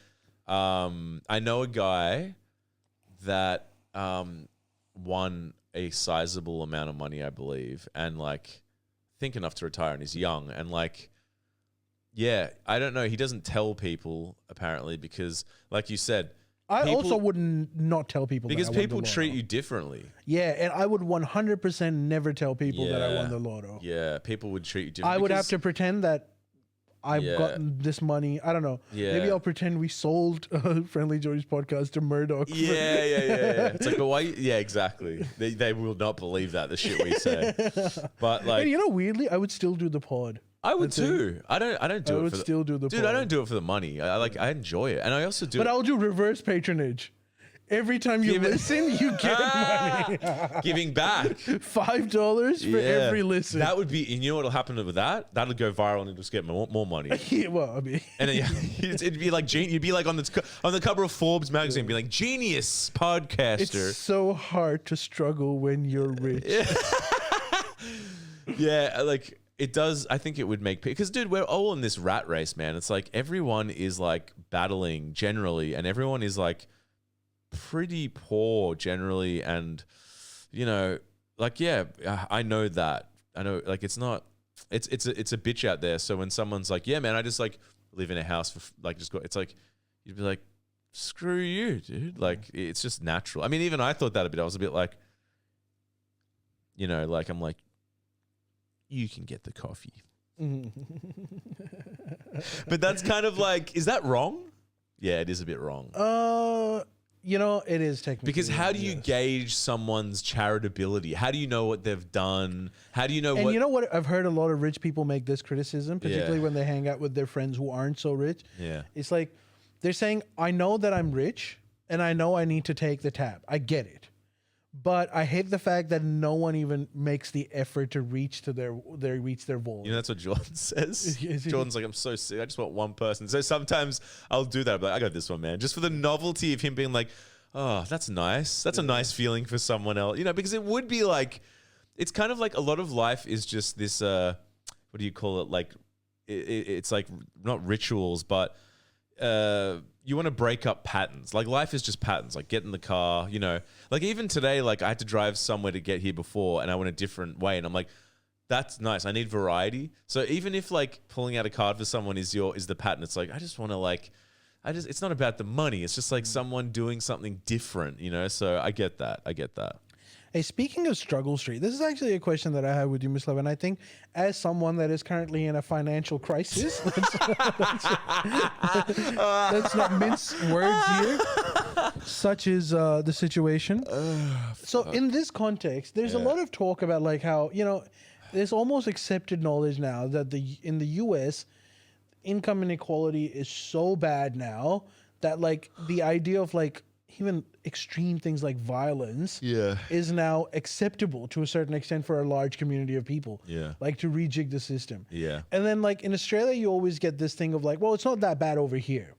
I know a guy that won a sizable amount of money, I believe, and like think enough to retire and he's young and like yeah, I don't know. He doesn't tell people apparently because, like you said, I people- also wouldn't not tell people because that I won people the treat lotto. you differently. Yeah, and I would 100% never tell people that I won the lotto. Yeah, people would treat you differently. I would have because- to pretend that I've Yeah. gotten this money. I don't know. Yeah. Maybe I'll pretend we sold Friendly Joey's podcast to Murdoch. Yeah. It's like, but why? Yeah, exactly. They will not believe that the shit we say. But like, And you know, weirdly, I would still do the pod. I would That's it. too. I don't do I it would for still do the dude. pod. I don't do it for the money. I enjoy it, and I also do. But it. I'll do reverse patronage. Every time you Give it- listen, you get money. Giving back. $5 for every listen. That would be. And you know what'll happen with that? That'll go viral and it'll just get more money. Yeah, well, I mean, And then, it'd be like you'd be like on the cover of Forbes magazine, be like genius podcaster. it's so hard to struggle when you're rich. Yeah, like it does. I think it would make because, dude, we're all in this rat race, man. It's like everyone is like battling generally, and everyone is like pretty poor generally, and you know, like yeah, I know that. I know, like it's not. It's a bitch out there. So when someone's like, yeah, man, I just like live in a house for like just go. It's like you'd be like, screw you, dude. Like it's just natural. I mean, even I thought that a bit. I was a bit like, you know, like I'm like, you can get the coffee. But that's kind of like, is that wrong? Yeah, it is a bit wrong. You know, it is technically. Because how do you yes. gauge someone's charitability? How do you know what they've done? How do you know And what? you know what? I've heard a lot of rich people make this criticism, particularly Yeah. when they hang out with their friends who aren't so rich. Yeah. It's like they're saying, I know that I'm rich and I know I need to take the tab. I get it. But I hate the fact that no one even makes the effort to reach to their wallet. You know, that's what Jordan says. Is he- Jordan's like, I'm so sick. I just want one person. So sometimes I'll do that. I'm like, I got this one, man. Just for the novelty of him being like, oh, that's nice. That's a nice feeling for someone else. You know, because it would be like, it's kind of like a lot of life is just this, what do you call it? Like, it's like not rituals, but, you want to break up patterns. Like life is just patterns. Like get in the car, you know. Like even today, like I had to drive somewhere to get here before, and I went a different way, and I'm like, that's nice. I need variety. So even if like pulling out a card for someone is the pattern, it's like I just want to like, it's not about the money. It's just like someone doing something different, you know. So I get that. Hey, speaking of struggle street, this is actually a question that I have with you, Miss Love, and I think as someone that is currently in a financial crisis, let's not mince words here, such is the situation. So in this context, there's a lot of talk about like how, you know, there's almost accepted knowledge now that in the US, income inequality is so bad now that like the idea of like even extreme things like violence is now acceptable to a certain extent for a large community of people. Yeah. Like to rejig the system. Yeah. And then like in Australia, you always get this thing of like, well, it's not that bad over here.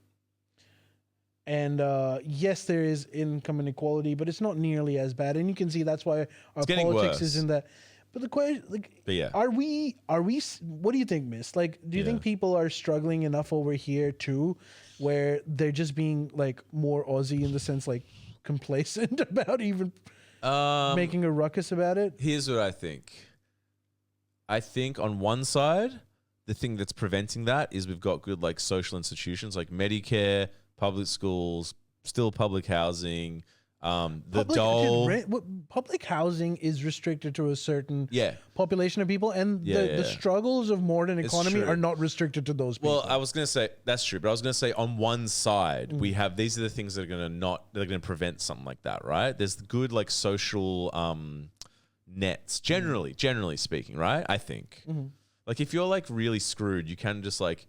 And yes, there is income inequality, but it's not nearly as bad. And you can see that's why our politics is in that. But the question, like, are we? What do you think, Miss? Like, do you think people are struggling enough over here too, where they're just being like more Aussie in the sense like complacent about even making a ruckus about it? Here's what I think. I think on one side, the thing that's preventing that is we've got good like social institutions like Medicare, public schools, still public housing. Public housing is restricted to a certain Yeah. population of people, and the struggles of modern economy true. are not restricted to those people. Well, I was going to say that's true, but I was going to say on one side we have these are the things that are going to prevent something like that, right? There's good like social nets generally speaking, right? I think like if you're like really screwed, you can just like.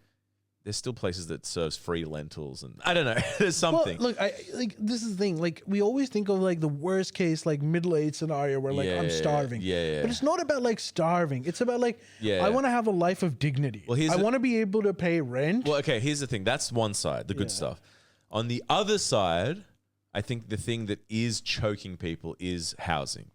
There's still places that serves free lentils, and I don't know. There's something. Well, look, this is the thing. Like we always think of like the worst case, like middle-aged scenario where like I'm starving. Yeah. But it's not about like starving. It's about like I want to have a life of dignity. Well, I want to be able to pay rent. Well, okay. Here's the thing. That's one side, the good stuff. On the other side, I think the thing that is choking people is housing.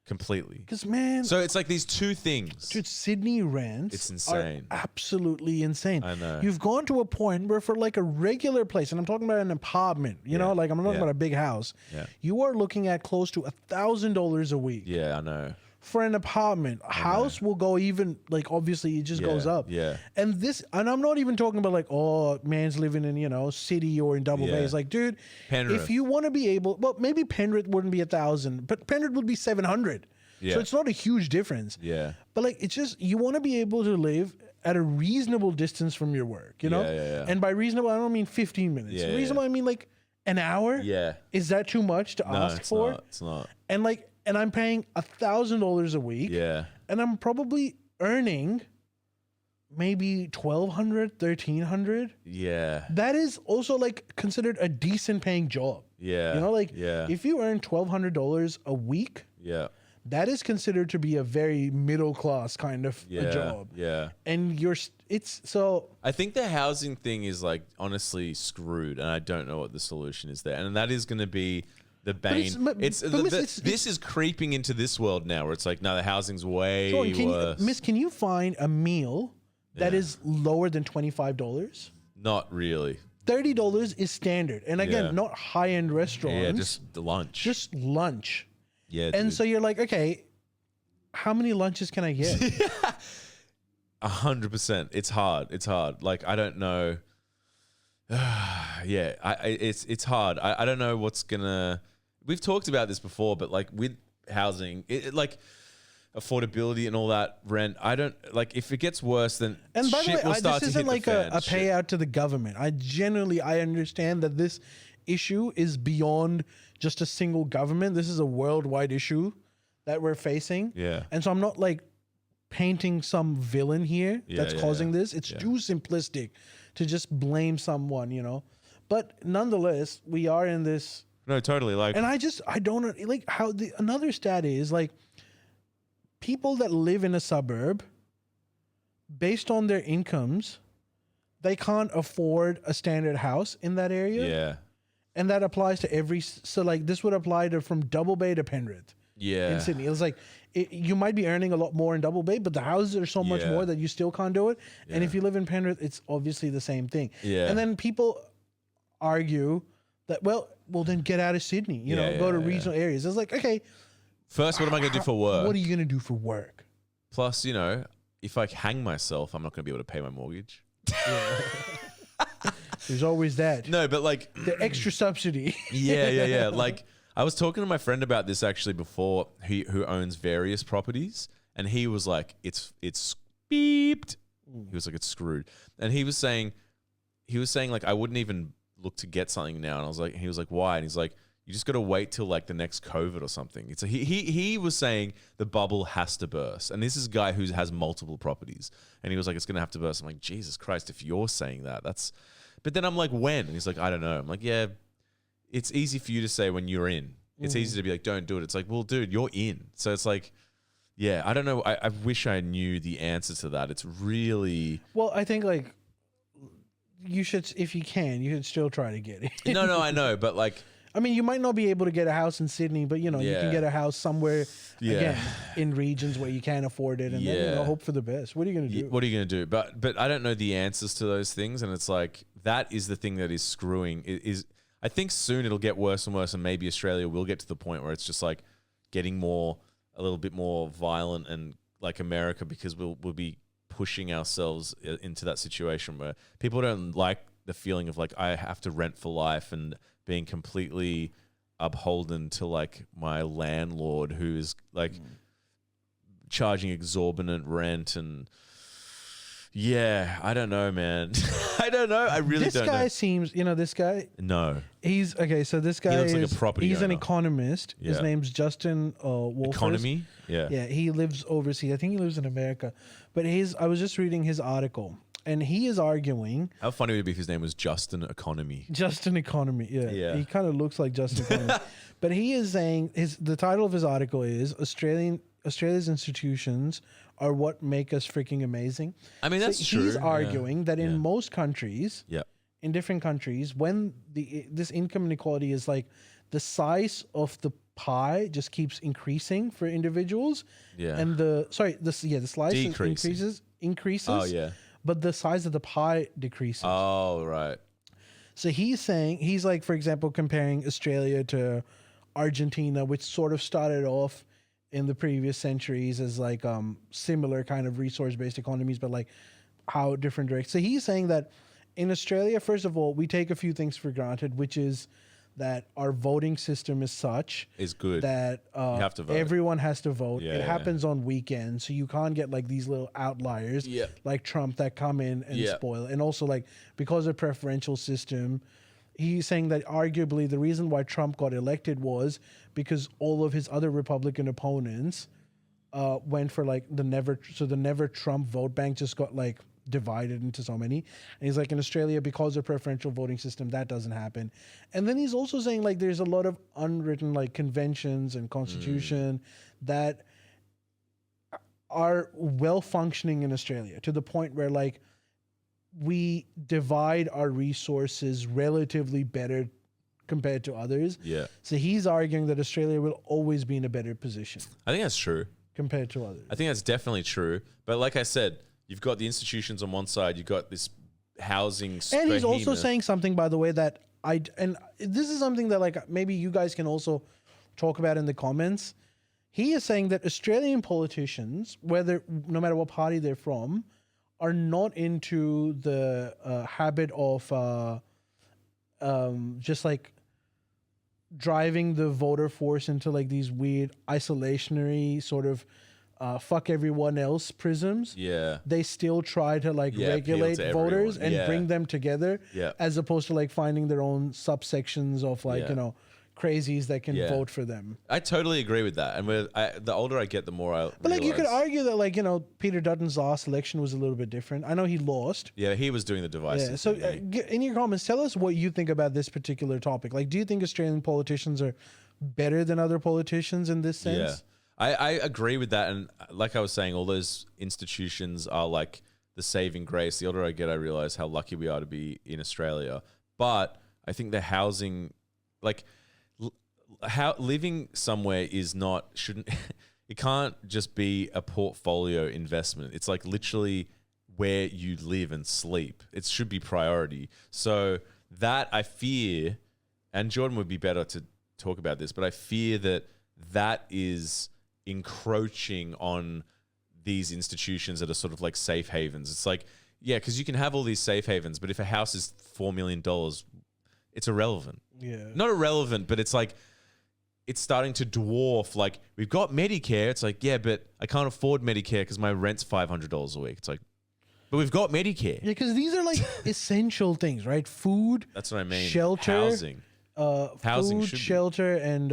Completely. Because man, so it's like these two things. Dude, Sydney rents It's insane. are absolutely insane. I know. You've gone to a point where for like a regular place, and I'm talking about an apartment, you know, like I'm not talking about a big house. Yeah. You are looking at close to $1,000 a week. Yeah, I know. For an apartment, a house will go even like obviously it just goes up. Yeah. And I'm not even talking about like, oh, man's living in, you know, city or in Double Bay. It's like, dude, Penrith. if you want to be able, well, maybe Penrith wouldn't be 1,000, but Penrith would be 700. Yeah. So it's not a huge difference. Yeah. But like, it's just, you want to be able to live at a reasonable distance from your work, you know? Yeah. And by reasonable, I don't mean 15 minutes. Reasonable, I mean like an hour. Yeah. Is that too much to ask for? No, it's not. And like, and I'm paying $1,000 a week. Yeah. And I'm probably earning maybe 1,200, 1,300. Yeah. That is also like considered a decent paying job. Yeah. You know, like Yeah. if you earn $1,200 a week, Yeah. that is considered to be a very middle class kind of a job. Yeah. And it's so. I think the housing thing is like honestly screwed, and I don't know what the solution is there. And that is going to be the bane. This is creeping into this world now, where it's like, no, the housing's way worse. Miss, can you find a meal that is lower than $25? Not really. $30 is standard, and again, not high end restaurants. Yeah, just the lunch. Just lunch. Yeah, and dude. so you're like, okay, how many lunches can I get? 100%. It's hard. It's hard. Like I don't know. It's hard. I don't know what's gonna. We've talked about this before, but like with housing, like affordability and all that rent, I don't like if it gets worse, then and by the way, this isn't like a payout to the government. I understand that this issue is beyond just a single government. This is a worldwide issue that we're facing. Yeah. And so I'm not like painting some villain here that's causing this. It's too simplistic to just blame someone, you know. But nonetheless, we are in this. No, totally. Like, and I don't like how another stat is like people that live in a suburb, based on their incomes, they can't afford a standard house in that area. Yeah. And that applies to so like this would apply to from Double Bay to Penrith. Yeah. In Sydney. It's like you might be earning a lot more in Double Bay, but the houses are so much more that you still can't do it. And if you live in Penrith, it's obviously the same thing. Yeah. And then people argue that, well, then get out of Sydney, you know, Yeah, go to yeah, regional areas. It's like, okay, First, what am I going to do for work? what are you going to do for work? Plus, you know, if I hang myself, I'm not going to be able to pay my mortgage. There's always that. No, but like, The extra subsidy. yeah. Like, I was talking to my friend about this actually before, who owns various properties, and he was like, it's beeped. He was like, it's screwed. And he was saying like, I wouldn't even look to get something now. And I was like, he was like, why? And he's like, you just got to wait till like the next COVID or something. It's he was saying the bubble has to burst. And this is a guy who has multiple properties. And he was like, it's going to have to burst. I'm like, Jesus Christ, if you're saying that, that's, but then I'm like, when? And he's like, I don't know. I'm like, yeah, it's easy for you to say when you're in. It's easy to be like, don't do it. It's like, well, dude, you're in. So it's like, yeah, I don't know. I wish I knew the answer to that. It's really... Well, I think like you should, if you can, you should still try to get it. No, I know. But like... I mean, you might not be able to get a house in Sydney, but you know, you can Yeah. get a house somewhere Yeah. again in regions where you can't afford it, and then you know, Yeah. hope for the best. What are you going to do? What are you going to do? But I don't know the answers to those things. And it's like, that is the thing that is screwing. I think soon it'll get worse and worse. And maybe Australia will get to the point where it's just like getting a little bit more violent and like America, because we'll be pushing ourselves into that situation where people don't like the feeling of like, I have to rent for life and being completely upholden to like my landlord who is like charging exorbitant rent. And yeah, I don't know, man. I don't know. I really This don't guy know. seems, you know, this guy, No. he's okay. So this guy looks like a is, property he's an owner. economist. His Yeah. name's Justin Wolfers. Economy? Yeah. Yeah, he lives overseas. I think he lives in America. But I was just reading his article, and he is arguing How funny would it be if his name was Justin Economy? Justin Economy. Yeah, Yeah. he kind of looks like Justin Economy. But he is saying the title of his article is Australia's institutions are what make us freaking amazing. I mean, that's true. He's Yeah. arguing that in Yeah. most countries, Yeah. in different countries, when this income inequality is like the size of the pie just keeps increasing for individuals, Yeah. and the slice Decreasing. increases. Oh, yeah. But the size of the pie decreases. Oh, right. So he's like, for example, comparing Australia to Argentina, which sort of started off in the previous centuries as like similar kind of resource-based economies, but like how different directions. So he's saying that in Australia, first of all, we take a few things for granted, which is that our voting system is such Is good. that have to vote. everyone has to vote. Yeah, It yeah. happens on weekends, so you can't get like these little outliers Yeah. like Trump that come in and Yeah. spoil. And also like because of preferential system, he's saying that arguably the reason why Trump got elected was because all of his other Republican opponents went for like the never Trump vote bank just got like divided into so many. And he's like, in Australia, because of preferential voting system, that doesn't happen. And then he's also saying like there's a lot of unwritten like conventions and constitution that are well functioning in Australia to the point where like we divide our resources relatively better compared to others. Yeah. So he's arguing that Australia will always be in a better position I think that's true. compared to others. I think that's definitely true. But like I said, you've got the institutions on one side, you've got this housing And he's also behemoth. saying something, by the way, that and this is something that like maybe you guys can also talk about in the comments. He is saying that Australian politicians, no matter what party they're from, are not into the habit of just like driving the voter force into like these weird isolationary sort of fuck everyone else prisms. Yeah. They still try to like Yeah, appeal regulate to voters everyone. and Yeah. bring them together, Yeah. as opposed to like finding their own subsections of like Yeah. crazies that can Yeah. vote for them. I totally agree with that. And the older I get, the more I But like you could realize- argue that like Peter Dutton's last election was a little bit different. I know he lost. Yeah, he was doing the devices. Yeah. So didn't he? in your comments, tell us what you think about this particular topic. Like, do you think Australian politicians are better than other politicians in this sense? Yeah. I agree with that. And like I was saying, all those institutions are like the saving grace. The older I get, I realize how lucky we are to be in Australia. But I think the housing, like how living somewhere shouldn't, it can't just be a portfolio investment. It's like literally where you live and sleep. It should be priority. So that I fear, and Jordan would be better to talk about this, but I fear that is encroaching on these institutions that are sort of like safe havens. It's like, yeah, because you can have all these safe havens, but if a house is $4 million, it's irrelevant. Yeah. Not irrelevant, but it's like, it's starting to dwarf, like, we've got Medicare. It's like, yeah, but I can't afford Medicare because my rent's $500 a week. It's like, but we've got Medicare. Yeah, because these are like essential things, right? Food. That's what I mean. Shelter. Housing. Housing food, should be. shelter, and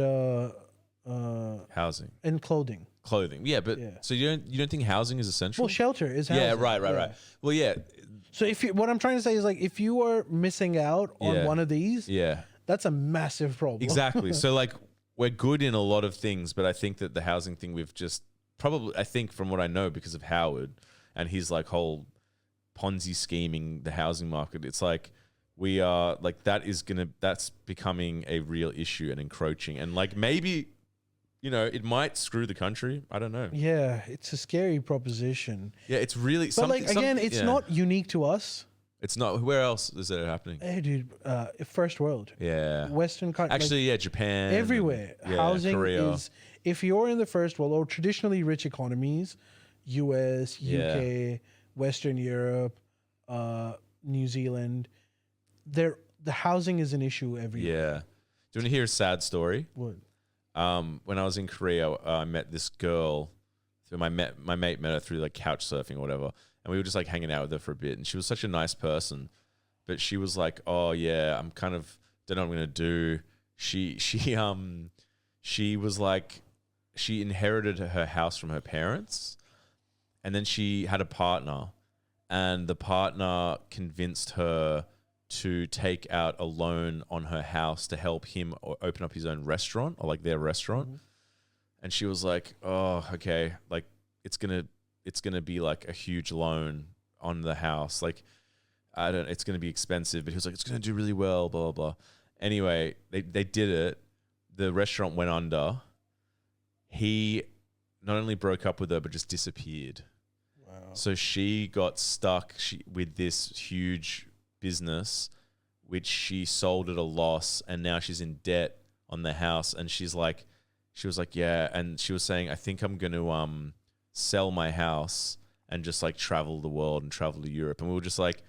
Housing. and clothing. Clothing. Yeah, but Yeah. so you don't think housing is essential? Well, shelter is housing. yeah, right. Well, yeah. So what I'm trying to say is like if you are missing out on Yeah. one of these, Yeah. that's a massive problem. Exactly. So like we're good in a lot of things, but I think that the housing thing we've just probably, I think from what I know because of Howard and his like whole Ponzi scheming the housing market, it's like we are like that's becoming a real issue and encroaching, and like maybe, you know, it might screw the country. I don't know. Yeah, it's a scary proposition. Yeah, it's really But like again, it's not unique to us. It's not. Where else is it happening? Hey, dude, first world, Yeah. Western country, Actually, yeah, Japan. everywhere. and, Housing Korea. is if you're in the first world or traditionally rich economies, U.S., UK, Western Europe, New Zealand, the housing is an issue everywhere. Yeah. Do you want to hear a sad story? What? When I was in Korea, I met this girl. So my mate met her through like couch surfing or whatever, and we were just like hanging out with her for a bit. And she was such a nice person, but she was like, "Oh yeah, I'm kind of don't know what I'm gonna do." She was like, she inherited her house from her parents, and then she had a partner, and the partner convinced her to take out a loan on her house to help him open up his own restaurant or like their restaurant. Mm-hmm. And she was like, "Oh, okay. Like it's gonna be like a huge loan on the house. Like it's gonna be expensive." But he was like, "It's gonna do really well." Blah blah blah. Anyway, they did it. The restaurant went under. He not only broke up with her but just disappeared. Wow. So she got stuck with this huge business, which she sold at a loss, and now she's in debt on the house. And she was like, yeah, and she was saying, "I think I'm going to sell my house and just like travel the world and travel to Europe." And we were just like,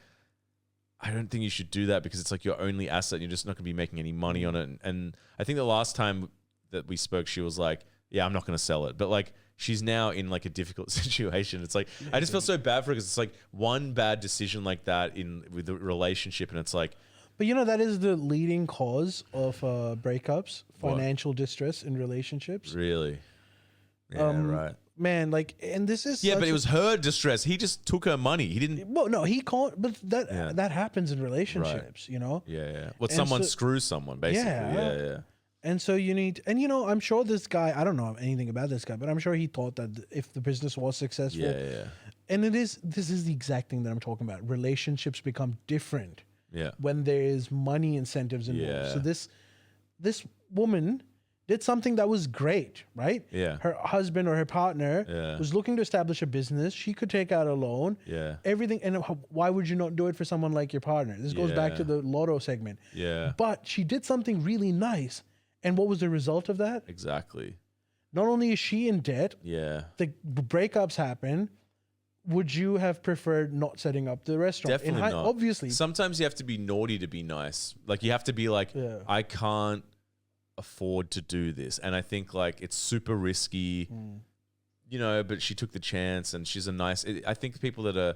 "I don't think you should do that because it's like your only asset. And you're just not going to be making any money on it." And I think the last time that we spoke, she was like, "Yeah, I'm not going to sell it." But like, she's now in like a difficult situation. It's like, I just feel so bad for her because it's like one bad decision like that with the relationship. And it's like, But you know that is the leading cause of breakups, What? financial distress in relationships. really? Yeah, right. Man, like, and this is Yeah, such but it a- was her distress. He just took her money. He didn't. well, no, he can't. But Yeah. that happens in relationships, you know. Yeah. What, And someone so- screws someone, basically. Yeah. Yeah. And so you need, and you know, I'm sure this guy. I don't know anything about this guy, but I'm sure he thought that if the business was successful, Yeah. and this is the exact thing that I'm talking about. Relationships become different Yeah. when there is money incentives involved. Yeah. So this woman did something that was great, right? Yeah. Her husband or her partner Yeah. was looking to establish a business. She could take out a loan. Yeah. Everything. And why would you not do it for someone like your partner? This goes back Yeah. to the lotto segment. Yeah. But she did something really nice. And what was the result of that? Exactly. Not only is she in debt, Yeah. the breakups happen. Would you have preferred not setting up the restaurant? Definitely not. Obviously. Sometimes you have to be naughty to be nice. Like you have to be like, Yeah. I can't afford to do this. And I think like it's super risky, you know, but she took the chance and she's a nice, I think people that are,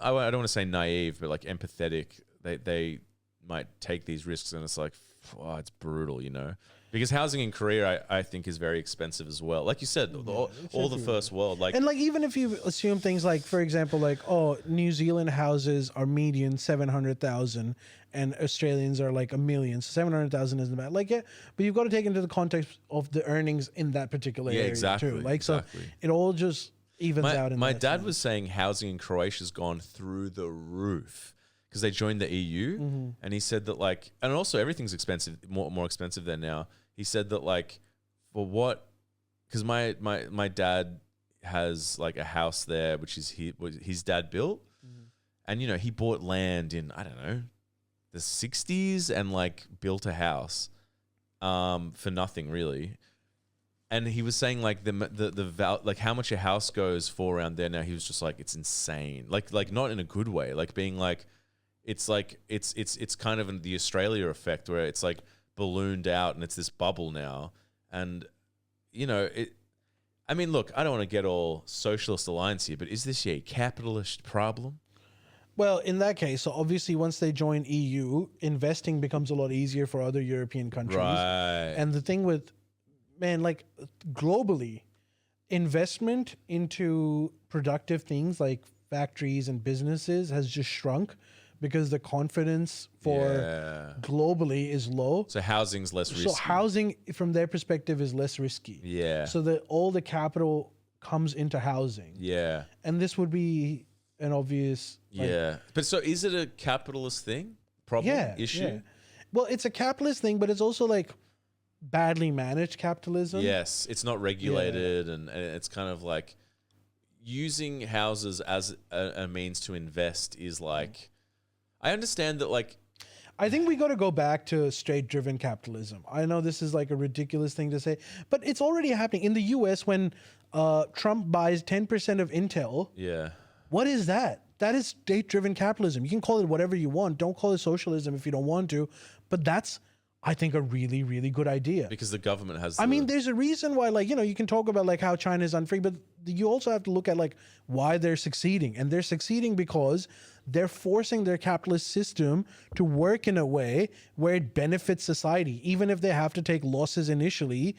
I don't want to say naive, but like empathetic, they might take these risks and it's like, oh, it's brutal, you know? Because housing in Korea, I think, is very expensive as well. Like you said, all the first world, like And like even if you assume things like, for example, like New Zealand houses are median 700,000 and Australians are like 1 million, so 700,000 isn't bad. Like but you've got to take into the context of the earnings in that particular area exactly, too. Like exactly. so, it all just evens out. In my that dad sense. was saying housing in Croatia's gone through the roof because they joined the EU, and he said that like, and also everything's expensive, more expensive there now. He said that like, for what? Because my dad has like a house there, which is his dad built, and you know he bought land in I don't know the 60s and like built a house for nothing really. And he was saying like like how much a house goes for around there now. He was just like, it's insane. Like not in a good way. Like being like, it's kind of the Australia effect where it's like ballooned out and it's this bubble now. And I mean, look, I don't want to get all socialist alliance here, but is this a capitalist problem? Well, in that case, so obviously once they join EU, investing becomes a lot easier for other European countries. Right. And the thing with, man, like globally, investment into productive things like factories and businesses has just shrunk because the confidence for globally is low. So housing's less risky. So housing, from their perspective, is less risky. Yeah. So that all the capital comes into housing. Yeah. And this would be an obvious But so is it a capitalist thing? Problem? Issue? Yeah. Well, it's a capitalist thing, but it's also like badly managed capitalism. Yes. It's not regulated and it's kind of like using houses as a means to invest is like, I understand that like, I think we got to go back to state-driven capitalism. I know this is like a ridiculous thing to say, but it's already happening. In the US, when Trump buys 10% of Intel, what is that? That is state-driven capitalism. You can call it whatever you want. Don't call it socialism if you don't want to, but that's, I think, a really, really good idea. because the government has. I mean, there's a reason why, like, you can talk about like how China is unfree, but you also have to look at like why they're succeeding. And they're succeeding because they're forcing their capitalist system to work in a way where it benefits society. Even if they have to take losses initially,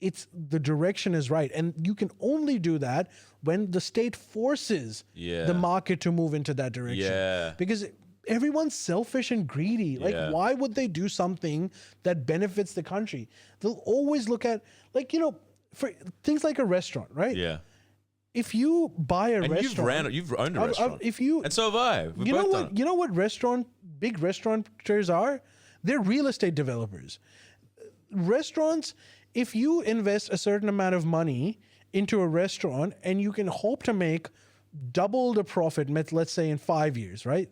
the direction is right. And you can only do that when the state forces the market to move into that direction. Yeah. Because everyone's selfish and greedy. Like, why would they do something that benefits the country? They'll always look at, like, for things like a restaurant, right? Yeah. If you buy a And restaurant, you've owned a restaurant. and so have I. We've you know both what? done it. You know what big restaurateurs are? They're real estate developers. Restaurants, if you invest a certain amount of money into a restaurant and you can hope to make double the profit, let's say in 5 years, right?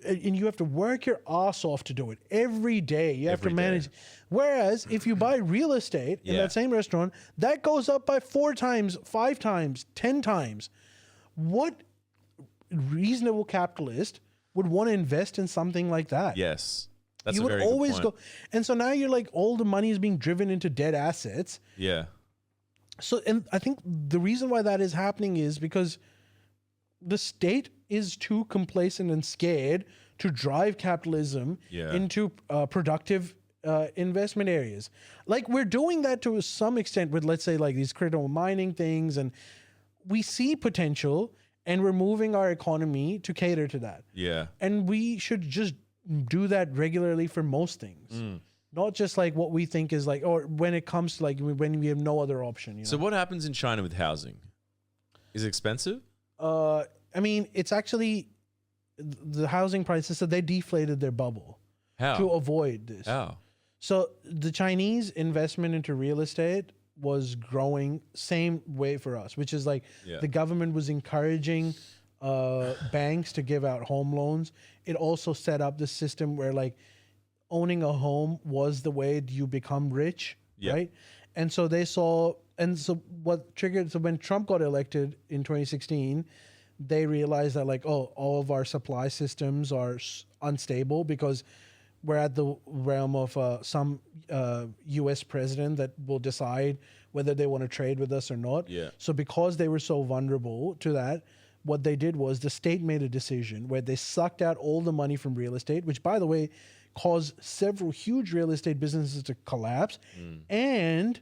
And you have to work your ass off to do it every day. You have to manage. Whereas if you buy real estate in that same restaurant, that goes up by 4 times, 5 times, 10 times. What reasonable capitalist would want to invest in something like that? Yes. That's You a would very always good point. go. And so now you're like, all the money is being driven into dead assets. Yeah. So, and I think the reason why that is happening is because the state is too complacent and scared to drive capitalism into productive investment areas. Like, we're doing that to some extent with, let's say, like these crypto mining things, and we see potential and we're moving our economy to cater to that. Yeah. And we should just do that regularly for most things. Not just like what we think is like, or when it comes to like when we have no other option. So what happens in China with housing? Is it expensive? I mean, it's actually the housing prices. So they deflated their bubble How? to avoid this. How? So the Chinese investment into real estate was growing same way for us, which is like the government was encouraging banks to give out home loans. It also set up the system where like owning a home was the way you become rich, right? And so they saw, and so what triggered, so when Trump got elected in 2016, they realized that like, oh, all of our supply systems are unstable because we're at the realm of some U.S. president that will decide whether they want to trade with us or not. Yeah. So because they were so vulnerable to that, what they did was the state made a decision where they sucked out all the money from real estate, which, by the way, caused several huge real estate businesses to collapse and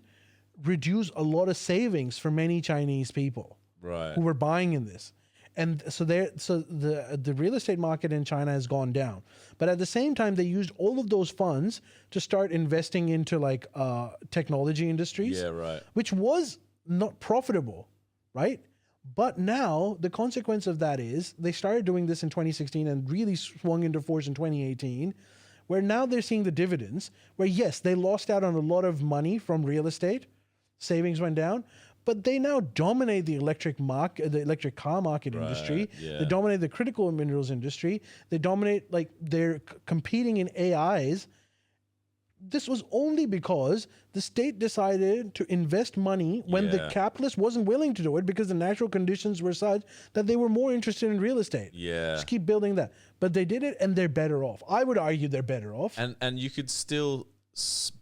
reduce a lot of savings for many Chinese people who were buying in this. And so the real estate market in China has gone down. But at the same time, they used all of those funds to start investing into like technology industries, which was not profitable, right? But now the consequence of that is they started doing this in 2016 and really swung into force in 2018, where now they're seeing the dividends, where yes, they lost out on a lot of money from real estate, savings went down, but they now dominate the electric car market industry. yeah. They dominate the critical minerals industry. They dominate, like, they're competing in AIs. This was only because the state decided to invest money when the Yeah. capitalist wasn't willing to do it because the natural conditions were such that they were more interested in real estate. Yeah. Just keep building that. But they did it and they're better off. I would argue they're better off. And you could still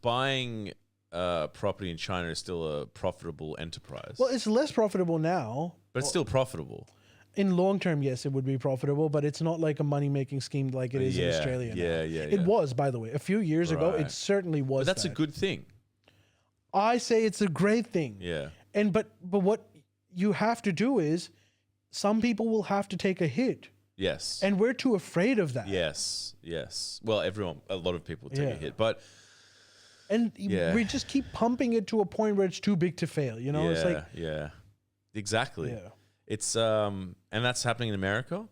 buying property in China is still a profitable enterprise. Well, it's less profitable now. But it's still profitable. In long term, yes, it would be profitable, but it's not like a money making scheme like it is in Yeah, Australia now. yeah. It was, by the way. A few years ago, it Right. certainly was. But that's a that. good thing. I say it's a great thing. Yeah. And but what you have to do is some people will have to take a hit. Yes. And we're too afraid of that. Yes. Well, a lot of people take Yeah. a hit, but And Yeah. we just keep pumping it to a point where it's too big to fail. You know, yeah, it's like, yeah, exactly. yeah. It's and that's happening in America.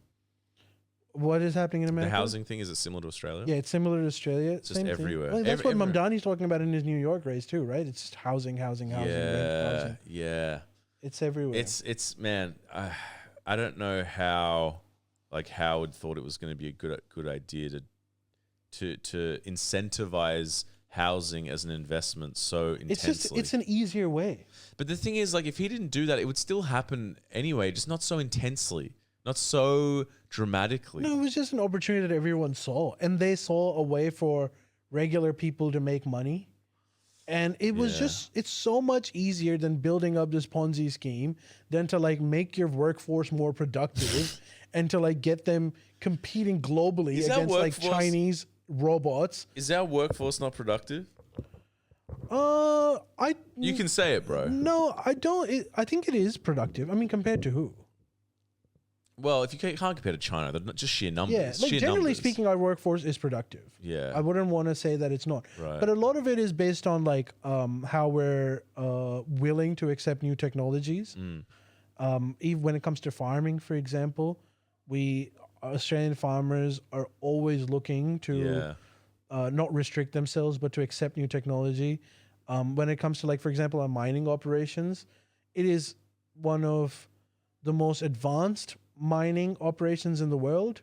What is happening in America? The housing thing, is it similar to Australia? Yeah, it's similar to Australia. It's just Same everywhere. Thing. Well, that's what Everywhere. Mamdani's talking about in his New York race too, right? It's just housing, rent, housing. Yeah. It's everywhere. It's man, I don't know how like Howard thought it was going to be a good idea to incentivize housing as an investment so intensely. it's an easier way. But the thing is, like, if he didn't do that, it would still happen anyway, just not so intensely, not so dramatically. No, it was just an opportunity that everyone saw, and they saw a way for regular people to make money. And it was Yeah. it's so much easier than building up this Ponzi scheme than to like make your workforce more productive and to like get them competing globally Is our against like workforce- Chinese robots. Is our workforce not productive? You can say it, bro. No, I don't. I think it is productive. I mean, compared to who? Well, if you can't compare to China, they're not just sheer numbers. Yeah, like sheer generally numbers. speaking, our workforce is productive. Yeah. I wouldn't want to say that it's not. Right. But a lot of it is based on like how we're willing to accept new technologies. Even when it comes to farming, for example, Australian farmers are always looking to not restrict themselves, but to accept new technology. When it comes to like, for example, our mining operations, it is one of the most advanced mining operations in the world.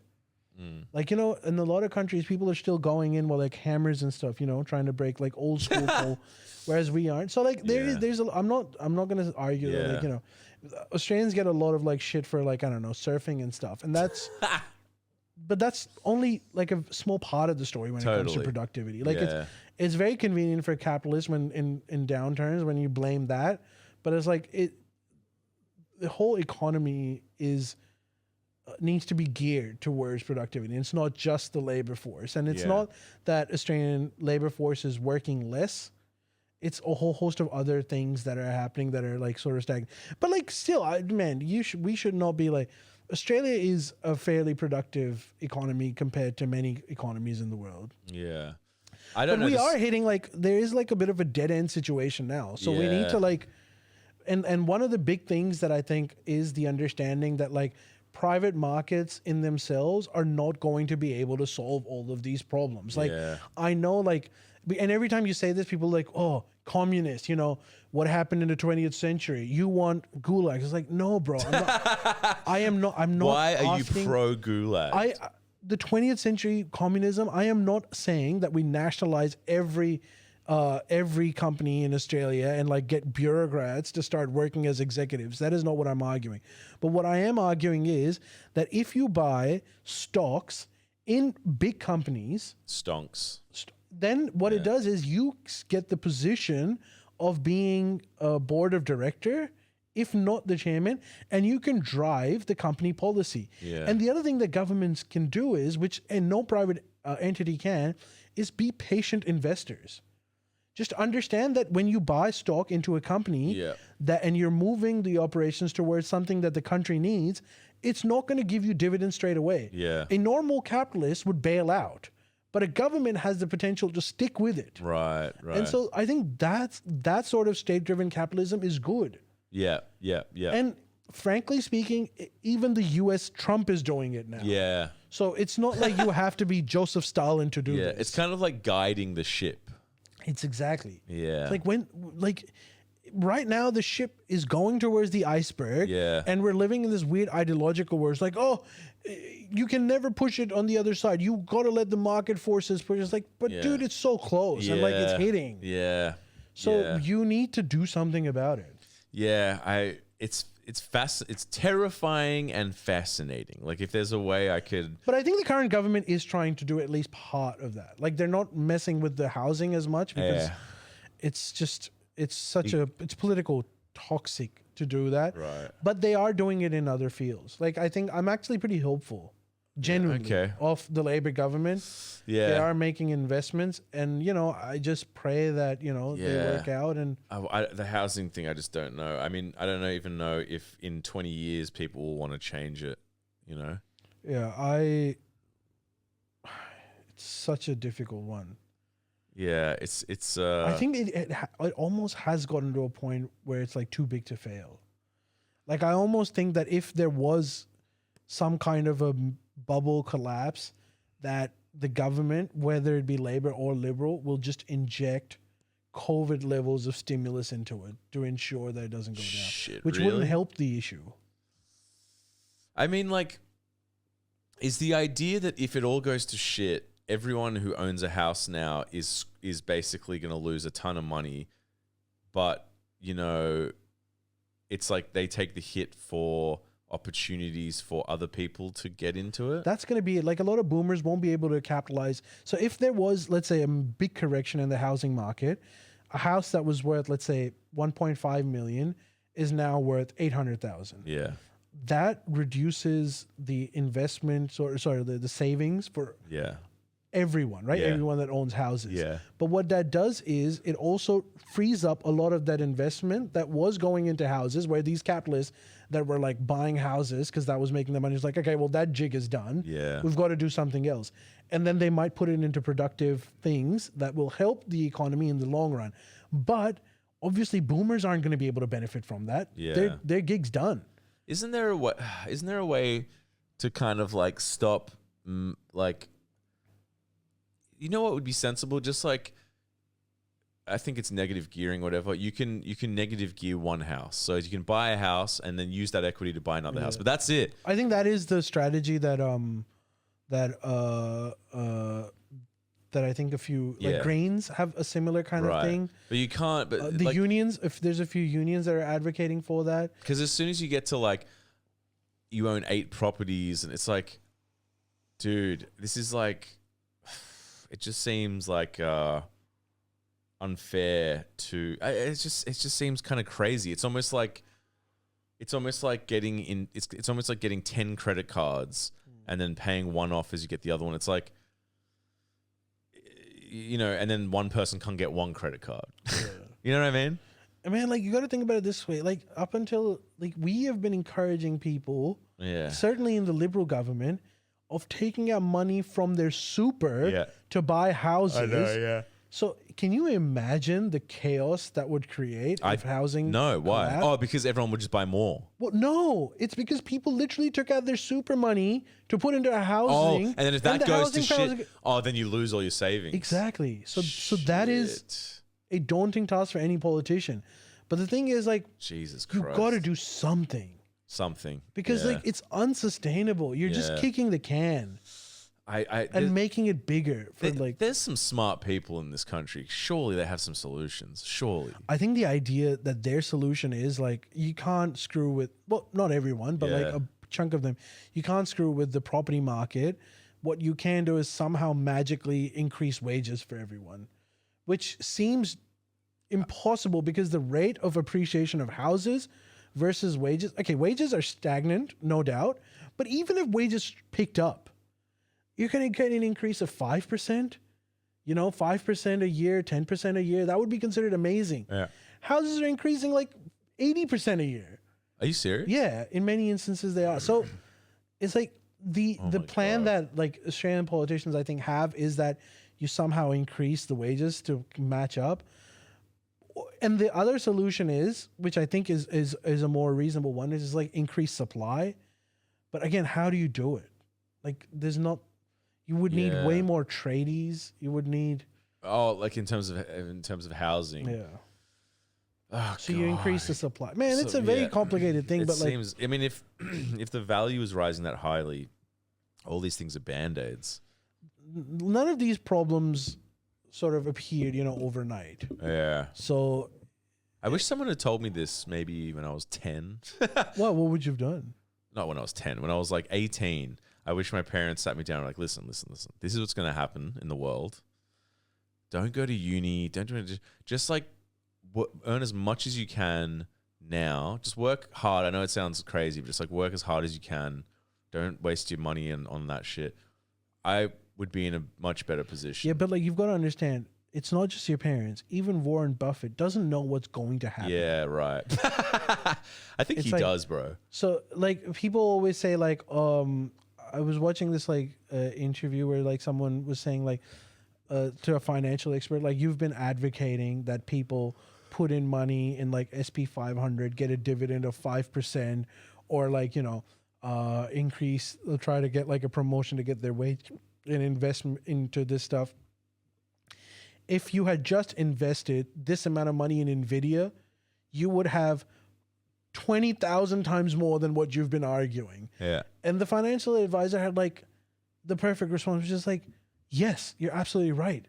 Like, you know, in a lot of countries, people are still going in with like hammers and stuff, you know, trying to break like old school coal, whereas we aren't. So like I'm not going to argue that, like, you know, Australians get a lot of like shit for like, I don't know, surfing and stuff. And that's, but that's only like a small part of the story when it comes to Totally. productivity. Like Yeah. it's very convenient for capitalists when in downturns when you blame that, but it's like the whole economy needs to be geared towards productivity. It's not just the labor force, and it's Yeah. not that Australian labor force is working less. It's a whole host of other things that are happening that are like sort of stagnant. But like still, we should not be like, Australia is a fairly productive economy compared to many economies in the world. Yeah. I don't But know. we are hitting like there is like a bit of a dead end situation now. So we need Yeah. to like, and one of the big things that I think is the understanding that like private markets in themselves are not going to be able to solve all of these problems. Like Yeah. I know like, and every time you say this, people are like, oh, communist, you know, what happened in the 20th century? You want gulags. It's like, no, bro, I'm not. Why are you asking- pro gulag? The 20th century communism, I am not saying that we nationalize every company in Australia and like get bureaucrats to start working as executives. That is not what I'm arguing. But what I am arguing is that if you buy stocks in big companies, Stonks. then what it does is you get the position of being a board of director, if not the chairman, and you can drive the company policy. Yeah. And the other thing that governments can do is, and no private entity can, is be patient investors. Just understand that when you buy stock into a company and you're moving the operations towards something that the country needs, it's not going to give you dividends straight away. Yeah. A normal capitalist would bail out, but a government has the potential to stick with it. Right. And so I think that sort of state-driven capitalism is good. Yeah. And frankly speaking, even the U.S. Trump is doing it now. Yeah. So it's not like you have to be Joseph Stalin to do Yeah. this. It's kind of like guiding the ship. It's exactly. Yeah. It's like right now the ship is going towards the iceberg. Yeah. And we're living in this weird ideological where it's like, oh, you can never push it on the other side. You got to let the market forces push. It's like, but Yeah. dude, it's so close and like it's Yeah. hitting. Yeah. So Yeah. you need to do something about it. Yeah, it's terrifying and fascinating. Like if there's a way I could But I think the current government is trying to do at least part of that. Like they're not messing with the housing as much because Yeah. it's political toxic to do that. Right. But they are doing it in other fields. Like I think I'm actually pretty hopeful, genuinely, okay. of the Labor government. Yeah. They are making investments, and I just pray that they Yeah. work out. And the housing thing, I just don't know. I mean, I don't even know if in 20 years people will want to change it, you know? yeah, it's such a difficult one. Yeah, it's I think it almost has gotten to a point where it's like too big to fail. Like I almost think that if there was some kind of a bubble collapse, that the government, whether it be Labor or Liberal, will just inject COVID levels of stimulus into it to ensure that it doesn't go down, Shit, which really? wouldn't help the issue. I mean, like, is the idea that if it all goes to shit, everyone who owns a house now is basically going to lose a ton of money, but it's like they take the hit for opportunities for other people to get into it. That's going to be it. Like a lot of boomers won't be able to capitalize. So if there was, let's say, a big correction in the housing market, a house that was worth, let's say, 1.5 million is now worth 800,000. Yeah. That reduces the investment, or sorry, the savings for Yeah. everyone, right? Yeah. Everyone that owns houses. Yeah. But what that does is it also frees up a lot of that investment that was going into houses, where these capitalists that were like buying houses because that was making the money. It's like, okay, well, that jig is done. Yeah. We've got to do something else. And then they might put it into productive things that will help the economy in the long run. But obviously boomers aren't going to be able to benefit from that. Yeah. Their gig's done. Isn't there a way to kind of like stop like, you know what would be sensible? Just like, I think it's negative gearing, whatever. You can negative gear one house. So you can buy a house and then use that equity to buy another house. But that's it. I think that is the strategy that I think a few like Yeah. grains have a similar kind of thing. But you can't, but The like, unions, if there's a few unions that are advocating for that, because as soon as you get to like, you own 8 properties and it's like, dude, this is like, it just seems like unfair to. It just seems kind of crazy. It's almost like getting 10 credit cards and then paying one off as you get the other one. It's like, and then one person can't get one credit card. You know what I mean? I mean, like you got to think about it this way. Like up until like we have been encouraging people, Yeah. certainly in the Liberal government, of taking out money from their super to buy houses. yeah. So can you imagine the chaos that would create if housing? No, why? collapsed? Oh, because everyone would just buy more. Well, no, it's because people literally took out their super money to put into housing. Oh, and then if that the goes to housing prices- shit, then you lose all your savings. Exactly. So that is Shit. a daunting task for any politician. But the thing is, like, Jesus you Christ. got to do something something because, Yeah. like, it's unsustainable. You're just Yeah. kicking the can I and making it bigger for like. there's some smart people in this country. Surely they have some solutions. Surely. I think the idea that their solution is like you can't screw with, well, not everyone, but like Yeah. a chunk of them, you can't screw with the property market. What you can do is somehow magically increase wages for everyone, which seems impossible because the rate of appreciation of houses versus wages. Okay, wages are stagnant, no doubt, but even if wages picked up, you're going to get an increase of 5%, 5% a year, 10% a year. That would be considered amazing. Yeah. Houses are increasing like 80% a year. Are you serious? Yeah, in many instances they are. So it's like the my plan God. that like Australian politicians I think have is that you somehow increase the wages to match up. And the other solution is, which I think is a more reasonable one, is just like increase supply. But again, how do you do it? Like there's not, you would need Yeah. way more tradies. You would need, Oh, like in terms of housing. yeah. Oh, So you increase the God. supply. Man, it's So, a very yeah. complicated thing, It but like, seems. I mean, if if the value is rising that highly, all these things are band-aids. none of these problems sort of appeared, overnight. Yeah. So I wish someone had told me this maybe when I was 10. what would you have done? Not when I was 10. When I was like 18, I wish my parents sat me down and like, listen. This is what's going to happen in the world. Don't go to uni. Don't do it. Just like earn as much as you can now. Just work hard. I know it sounds crazy, but just like work as hard as you can. Don't waste your money on that shit. I would be in a much better position. Yeah, but like you've got to understand, it's not just your parents. Even Warren Buffett doesn't know what's going to happen. Yeah, right. I think It's he like- does, bro. So like people always say like I was watching this like interview where like someone was saying like to a financial expert, like you've been advocating that people put in money in like SP 500, get a dividend of 5%, or like increase, try to get like a promotion to get their wage and invest into this stuff. If you had just invested this amount of money in Nvidia, you would have 20,000 times more than what you've been arguing. Yeah. And the financial advisor had like the perfect response, was just like, yes, you're absolutely right.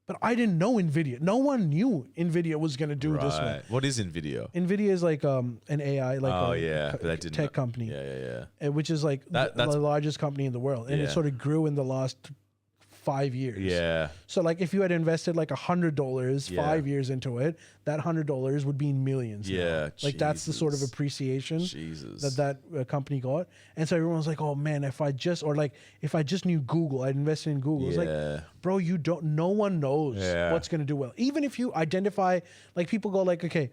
But I didn't know NVIDIA. No one knew NVIDIA was going to do this way. What is NVIDIA? NVIDIA is like an AI, like Oh, a yeah. But I didn't tech know. company, Yeah. which is like the That's- largest company in the world. And it Yeah. sort of grew in the last 5 years. Yeah. So like if you had invested like $100 Yeah. 5 years into it, that $100 would be in millions. now. Yeah. Like that's the sort of Jesus. appreciation Jesus. that company got. And so everyone was like, oh man, if I just knew Google, I'd invested in Google. It's like, Yeah. bro, no one knows Yeah. what's going to do well. Even if you identify, like people go like, okay,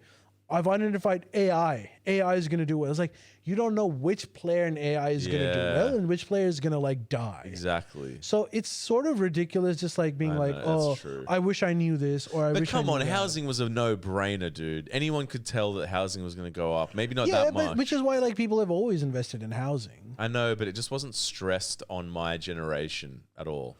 I've identified AI is going to do well. It's like, you don't know which player in AI is going to do Yeah. well and which player is going to like die. Exactly. So it's sort of ridiculous, just like being I like, know, that's true. I wish I knew this, or I But wish come I on, knew that. housing was a no-brainer, dude. Anyone could tell that housing was going to go up. Maybe not Yeah, that much. but which is why like people have always invested in housing. I know, but it just wasn't stressed on my generation at all.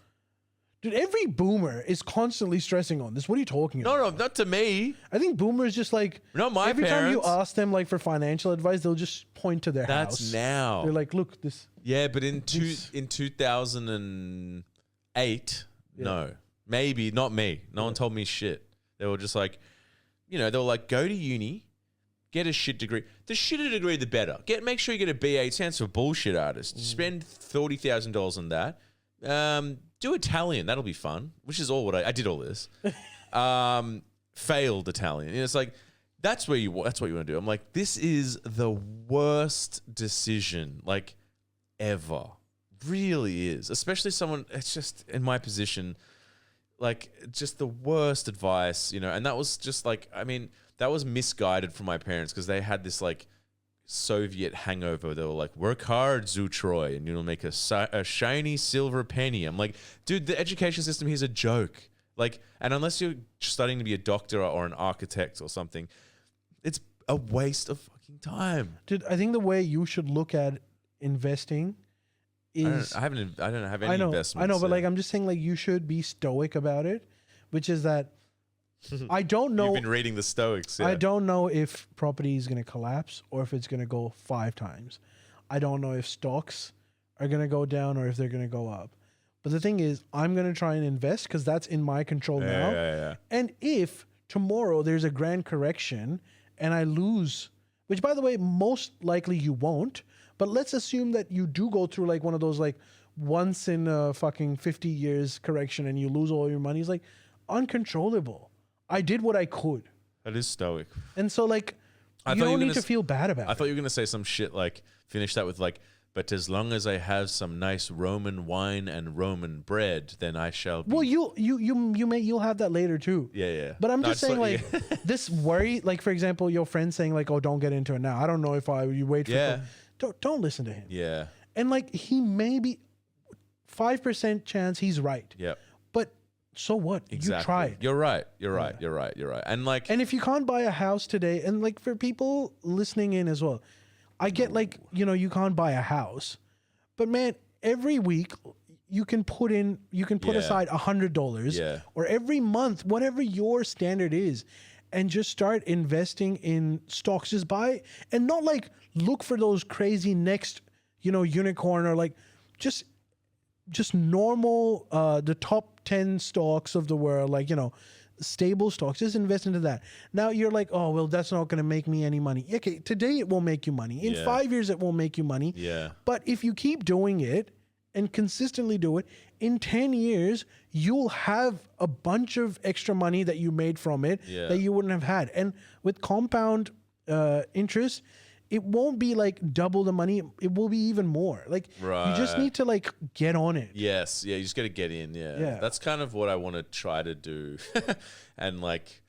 Dude, every boomer is constantly stressing on this. What are you talking about? No, not to me. I think boomers just like Not my every time you parents. ask them like for financial advice, they'll just point to their That's house. now. They're like, look, this. Yeah, but in This- 2008, no, maybe not me. No one told me shit. They were just like, they were like, go to uni, get a shit degree. The shitter degree, the better. Make sure you get a BA. It stands for bullshit artist. Spend $40,000 on that. Do Italian. That'll be fun. Which is all what I did all this. Failed Italian. And it's like, that's what you want to do. I'm like, this is the worst decision like ever. Really is. Especially someone, it's just in my position, like just the worst advice, and that was just like, I mean, that was misguided from my parents because they had this like Soviet hangover. They were like, work hard, Zoo Troy, and you'll make a shiny silver penny. I'm like, dude, the education system here's a joke. Like, and unless you're studying to be a doctor or an architect or something, it's a waste of fucking time. Dude, I think the way you should look at investing is I don't have any I know, investments. but like I'm just saying like you should be stoic about it, which is that I don't know. You've been reading the Stoics. Yeah. I don't know if property is going to collapse or if it's going to go 5 times. I don't know if stocks are going to go down or if they're going to go up. But the thing is, I'm going to try and invest because that's in my control now. Yeah. And if tomorrow there's a grand correction and I lose, which by the way, most likely you won't, but let's assume that you do go through like one of those like once in a fucking 50 years correction and you lose all your money. It's like uncontrollable. I did what I could. That is stoic. And so like, I you thought you don't were need gonna to feel bad about I it. thought you were going to say some shit like, finish that with like, but as long as I have some nice Roman wine and Roman bread, then I shall be. Well, you'll have that later too. Yeah. But I'm No, just I saying, thought- like, this worry, like, for example, your friend saying, like, oh, don't get into it now. I don't know if you wait for Yeah. Don't listen to him. Yeah. And, like, he may be 5% chance he's right. Yep. But so what? Exactly. You tried. You're right. You're right. And like, And if you can't buy a house today, and, like, for people listening in as well, I get, like, you can't buy a house. But, man, every week you can put Yeah. aside $100 Yeah. or every month, whatever your standard is. and just start investing in stocks. Just buy and not like look for those crazy next, unicorn or like just normal, the top 10 stocks of the world, like, stable stocks. Just invest into that. Now you're like, oh, well, that's not going to make me any money. Okay, today it won't make you money. In 5 years, it won't make you money. Yeah. But if you keep doing it and consistently do it, in 10 years, you'll have a bunch of extra money that you made from it that you wouldn't have had. And with compound interest, it won't be like double the money. It will be even more. Like you just need to like get on it. Yes. Yeah. You just got to get in. Yeah. That's kind of what I want to try to do. And like,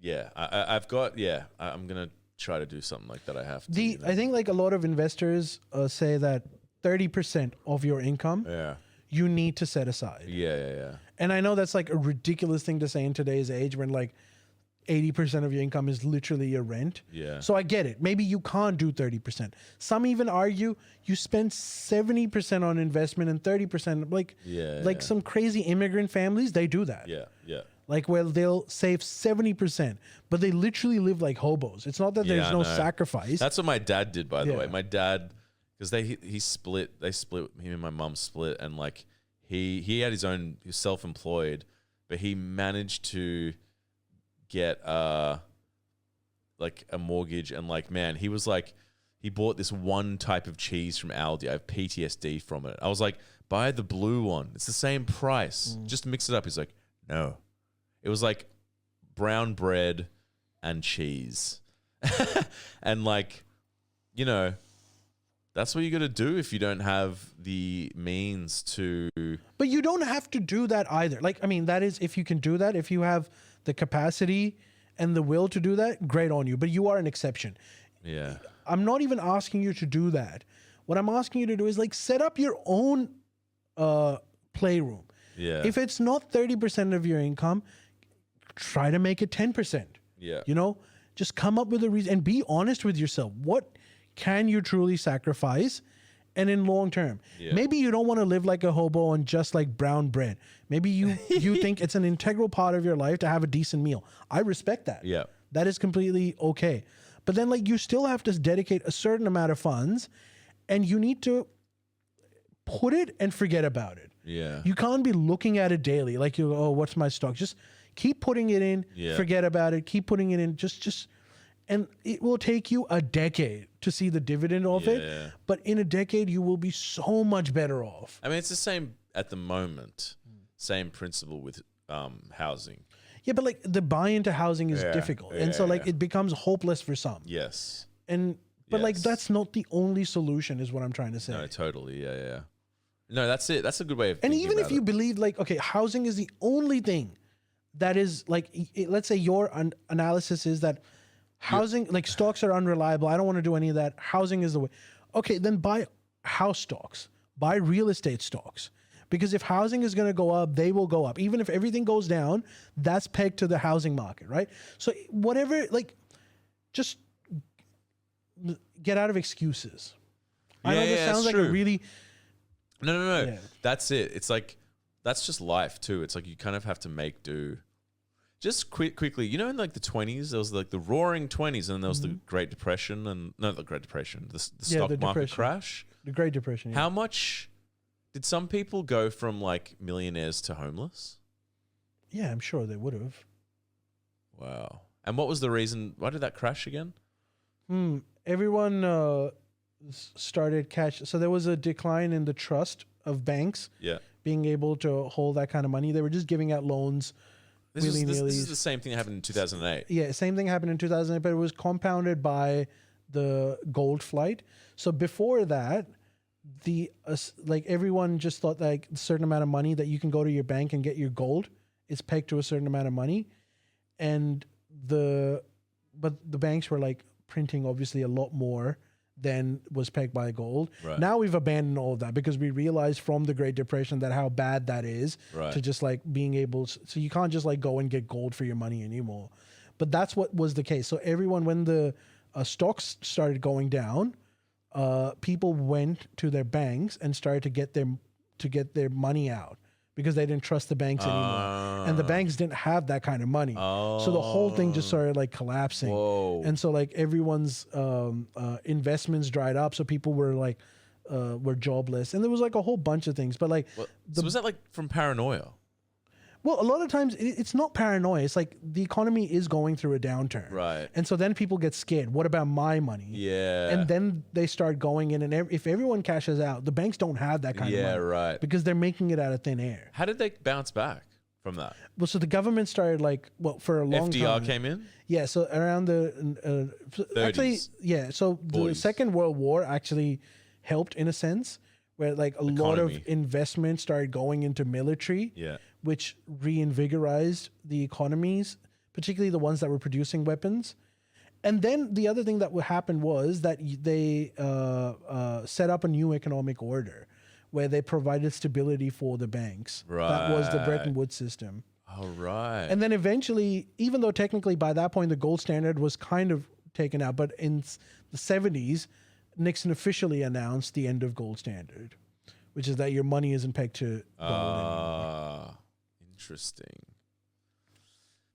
yeah, I'm going to try to do something like that. I have to. I think like a lot of investors say that 30% of your income you need to set aside. Yeah. And I know that's like a ridiculous thing to say in today's age when like 80% of your income is literally your rent. Yeah. So I get it. Maybe you can't do 30%. Some even argue you spend 70% on investment and 30%. Like some crazy immigrant families, they do that. Yeah. Like, well, they'll save 70%, but they literally live like hobos. It's not that there's no sacrifice. That's what my dad did, by the way. My dad, because he split, him and my mum split, and like he had his own, he was self-employed, but he managed to get like a mortgage, and like, man, he was like, he bought this one type of cheese from Aldi. I have PTSD from it. I was like, buy the blue one. It's the same price. Just mix it up. He's like, no. It was like brown bread and cheese. And like, that's what you got to do if you don't have the means to. But you don't have to do that either. Like, I mean, that is, if you can do that, if you have the capacity and the will to do that, great on you. But you are an exception. Yeah. I'm not even asking you to do that. What I'm asking you to do is like set up your own playroom. Yeah. If it's not 30% of your income, try to make it 10%. Yeah. Just come up with a reason and be honest with yourself. What can you truly sacrifice? And in long term, maybe you don't want to live like a hobo on just like brown bread. Maybe you think it's an integral part of your life to have a decent meal. I respect that. Yeah. That is completely okay. But then like you still have to dedicate a certain amount of funds, and you need to put it and forget about it. Yeah. You can't be looking at it daily. Like what's my stock? Just keep putting it in, forget about it, keep putting it in, just and it will take you a decade to see the dividend of it. But in a decade, you will be so much better off. I mean, it's the same at the moment. Same principle with housing. Yeah, but like the buy into housing is difficult. And so like it becomes hopeless for some. Yes. But like that's not the only solution is what I'm trying to say. No, totally. Yeah. No, that's it. That's a good way of And thinking even about if you it. believe like, okay, housing is the only thing that is like, let's say your analysis is that housing, like stocks are unreliable. I don't want to do any of that. Housing is the way. Okay, then buy house stocks, buy real estate stocks. Because if housing is going to go up, they will go up. Even if everything goes down, that's pegged to the housing market, right? So whatever, like, just get out of excuses. I know this sounds like a really... No. Yeah. That's it. It's like, that's just life too. It's like you kind of have to make do. Just quickly, in like the 20s, there was like the roaring 20s, and then there was the Great Depression, and not the Great Depression, the stock market crash. The Great Depression. Yeah. How much did some people go from like millionaires to homeless? Yeah, I'm sure they would have. Wow. And what was the reason? Why did that crash again? Everyone started cash. So there was a decline in the trust of banks being able to hold that kind of money. They were just giving out loans. This is the same thing that happened in 2008. Yeah, same thing happened in 2008, but it was compounded by the gold flight. So before that, like everyone just thought like a certain amount of money that you can go to your bank and get your gold is pegged to a certain amount of money, but the banks were like printing obviously a lot more than was pegged by gold. Right. Now we've abandoned all of that because we realized from the Great Depression that how bad that is to just like being able to, so you can't just like go and get gold for your money anymore. But that's what was the case. So everyone, when the stocks started going down, people went to their banks and started to get their money out because they didn't trust the banks anymore. And the banks didn't have that kind of money. So the whole thing just started like collapsing. Whoa. And so like everyone's investments dried up. So people were like, were jobless. And there was like a whole bunch of things. But like, So was that like from paranoia? well, a lot of times it's not paranoia. It's like the economy is going through a downturn. Right. And so then people get scared. What about my money? Yeah. And then they start going in, and if everyone cashes out, the banks don't have that kind of money. Yeah, right. Because they're making it out of thin air. How did they bounce back from that? Well, so the government started like, well, for a long FDR time. came in? Yeah, so around the actually, 30s. yeah. So the 40s. Second World War actually helped in a sense, where like a lot of Economy. investment started going into military, Yeah. which reinvigorized the economies, particularly the ones that were producing weapons. And then the other thing that would happen was that they set up a new economic order where they provided stability for the banks. That was the Bretton Woods system. All right. And then eventually, even though technically by that point the gold standard was kind of taken out, but in the 70s, Nixon officially announced the end of gold standard, which is that your money isn't pegged to gold anymore. Interesting.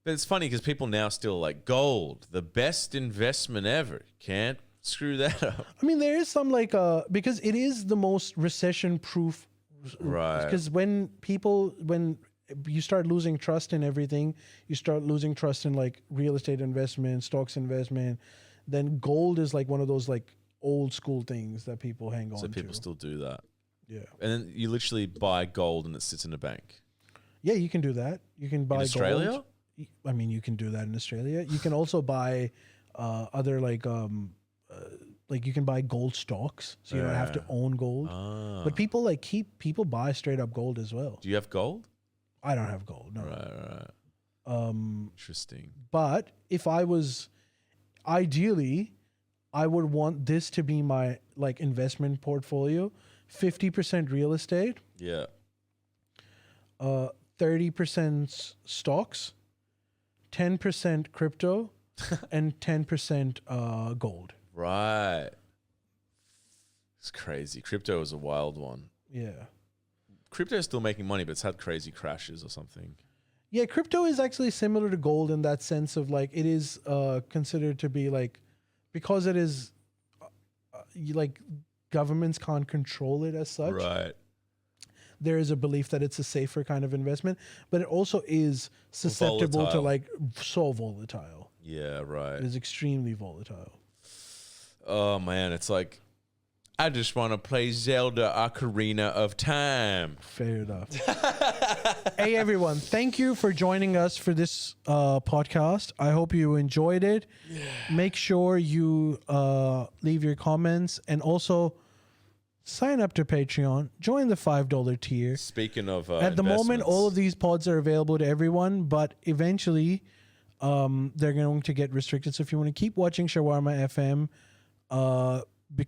But it's funny because people now still like gold, the best investment ever. Can't screw that up. I mean, there is some like because it is the most recession-proof. Right. Because when you start losing trust in everything, you start losing trust in like real estate investment, stocks investment, then gold is like one of those like old school things that people hang on So to. people still do that. Yeah. And then you literally buy gold and it sits in a bank. Yeah, you can do that. You can buy Australia? gold. I mean, you can do that in Australia. You can also buy other like you can buy gold stocks, so you don't have to own gold. But people buy straight up gold as well. Do you have gold? I don't have gold, no. Right. Interesting. But if I was, ideally, I would want this to be my like investment portfolio: 50% real estate, Yeah. 30% stocks, 10% crypto, and 10% gold. Right. It's crazy. Crypto is a wild one. Yeah. Crypto is still making money, but it's had crazy crashes or something. Yeah, crypto is actually similar to gold in that sense of like it is considered to be like, because it is like governments can't control it as such. Right. There is a belief that it's a safer kind of investment, but it also is susceptible to Volatile. like so volatile. Yeah, right. It is extremely volatile. Oh man, it's like I just want to play Zelda Ocarina of Time. Fair enough. Hey everyone, thank you for joining us for this podcast. I hope you enjoyed it. Make sure you leave your comments and also sign up to Patreon. Join the $5 tier. Speaking of At the moment, investments, all of these pods are available to everyone, but eventually they're going to get restricted. So if you want to keep watching Shawarma FM,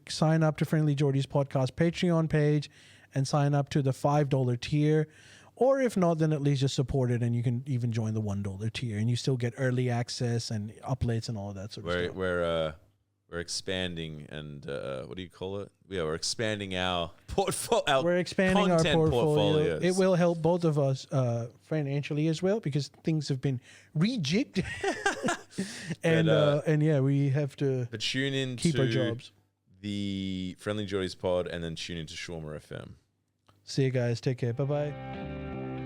sign up to Friendly Jordy's podcast Patreon page and sign up to the $5 tier. Or if not, then at least just support it, and you can even join the $1 tier, and you still get early access and updates and all of that sort of stuff. we're expanding and what do you call it? Yeah, we're expanding our portfolio. We're expanding our content portfolio. portfolios. It will help both of us financially as well, because things have been rejigged, and yeah, we have to But tune in keep to our jobs. the Friendly Jordy's pod, and then tune into Shawarma FM. See you guys. Take care. Bye bye.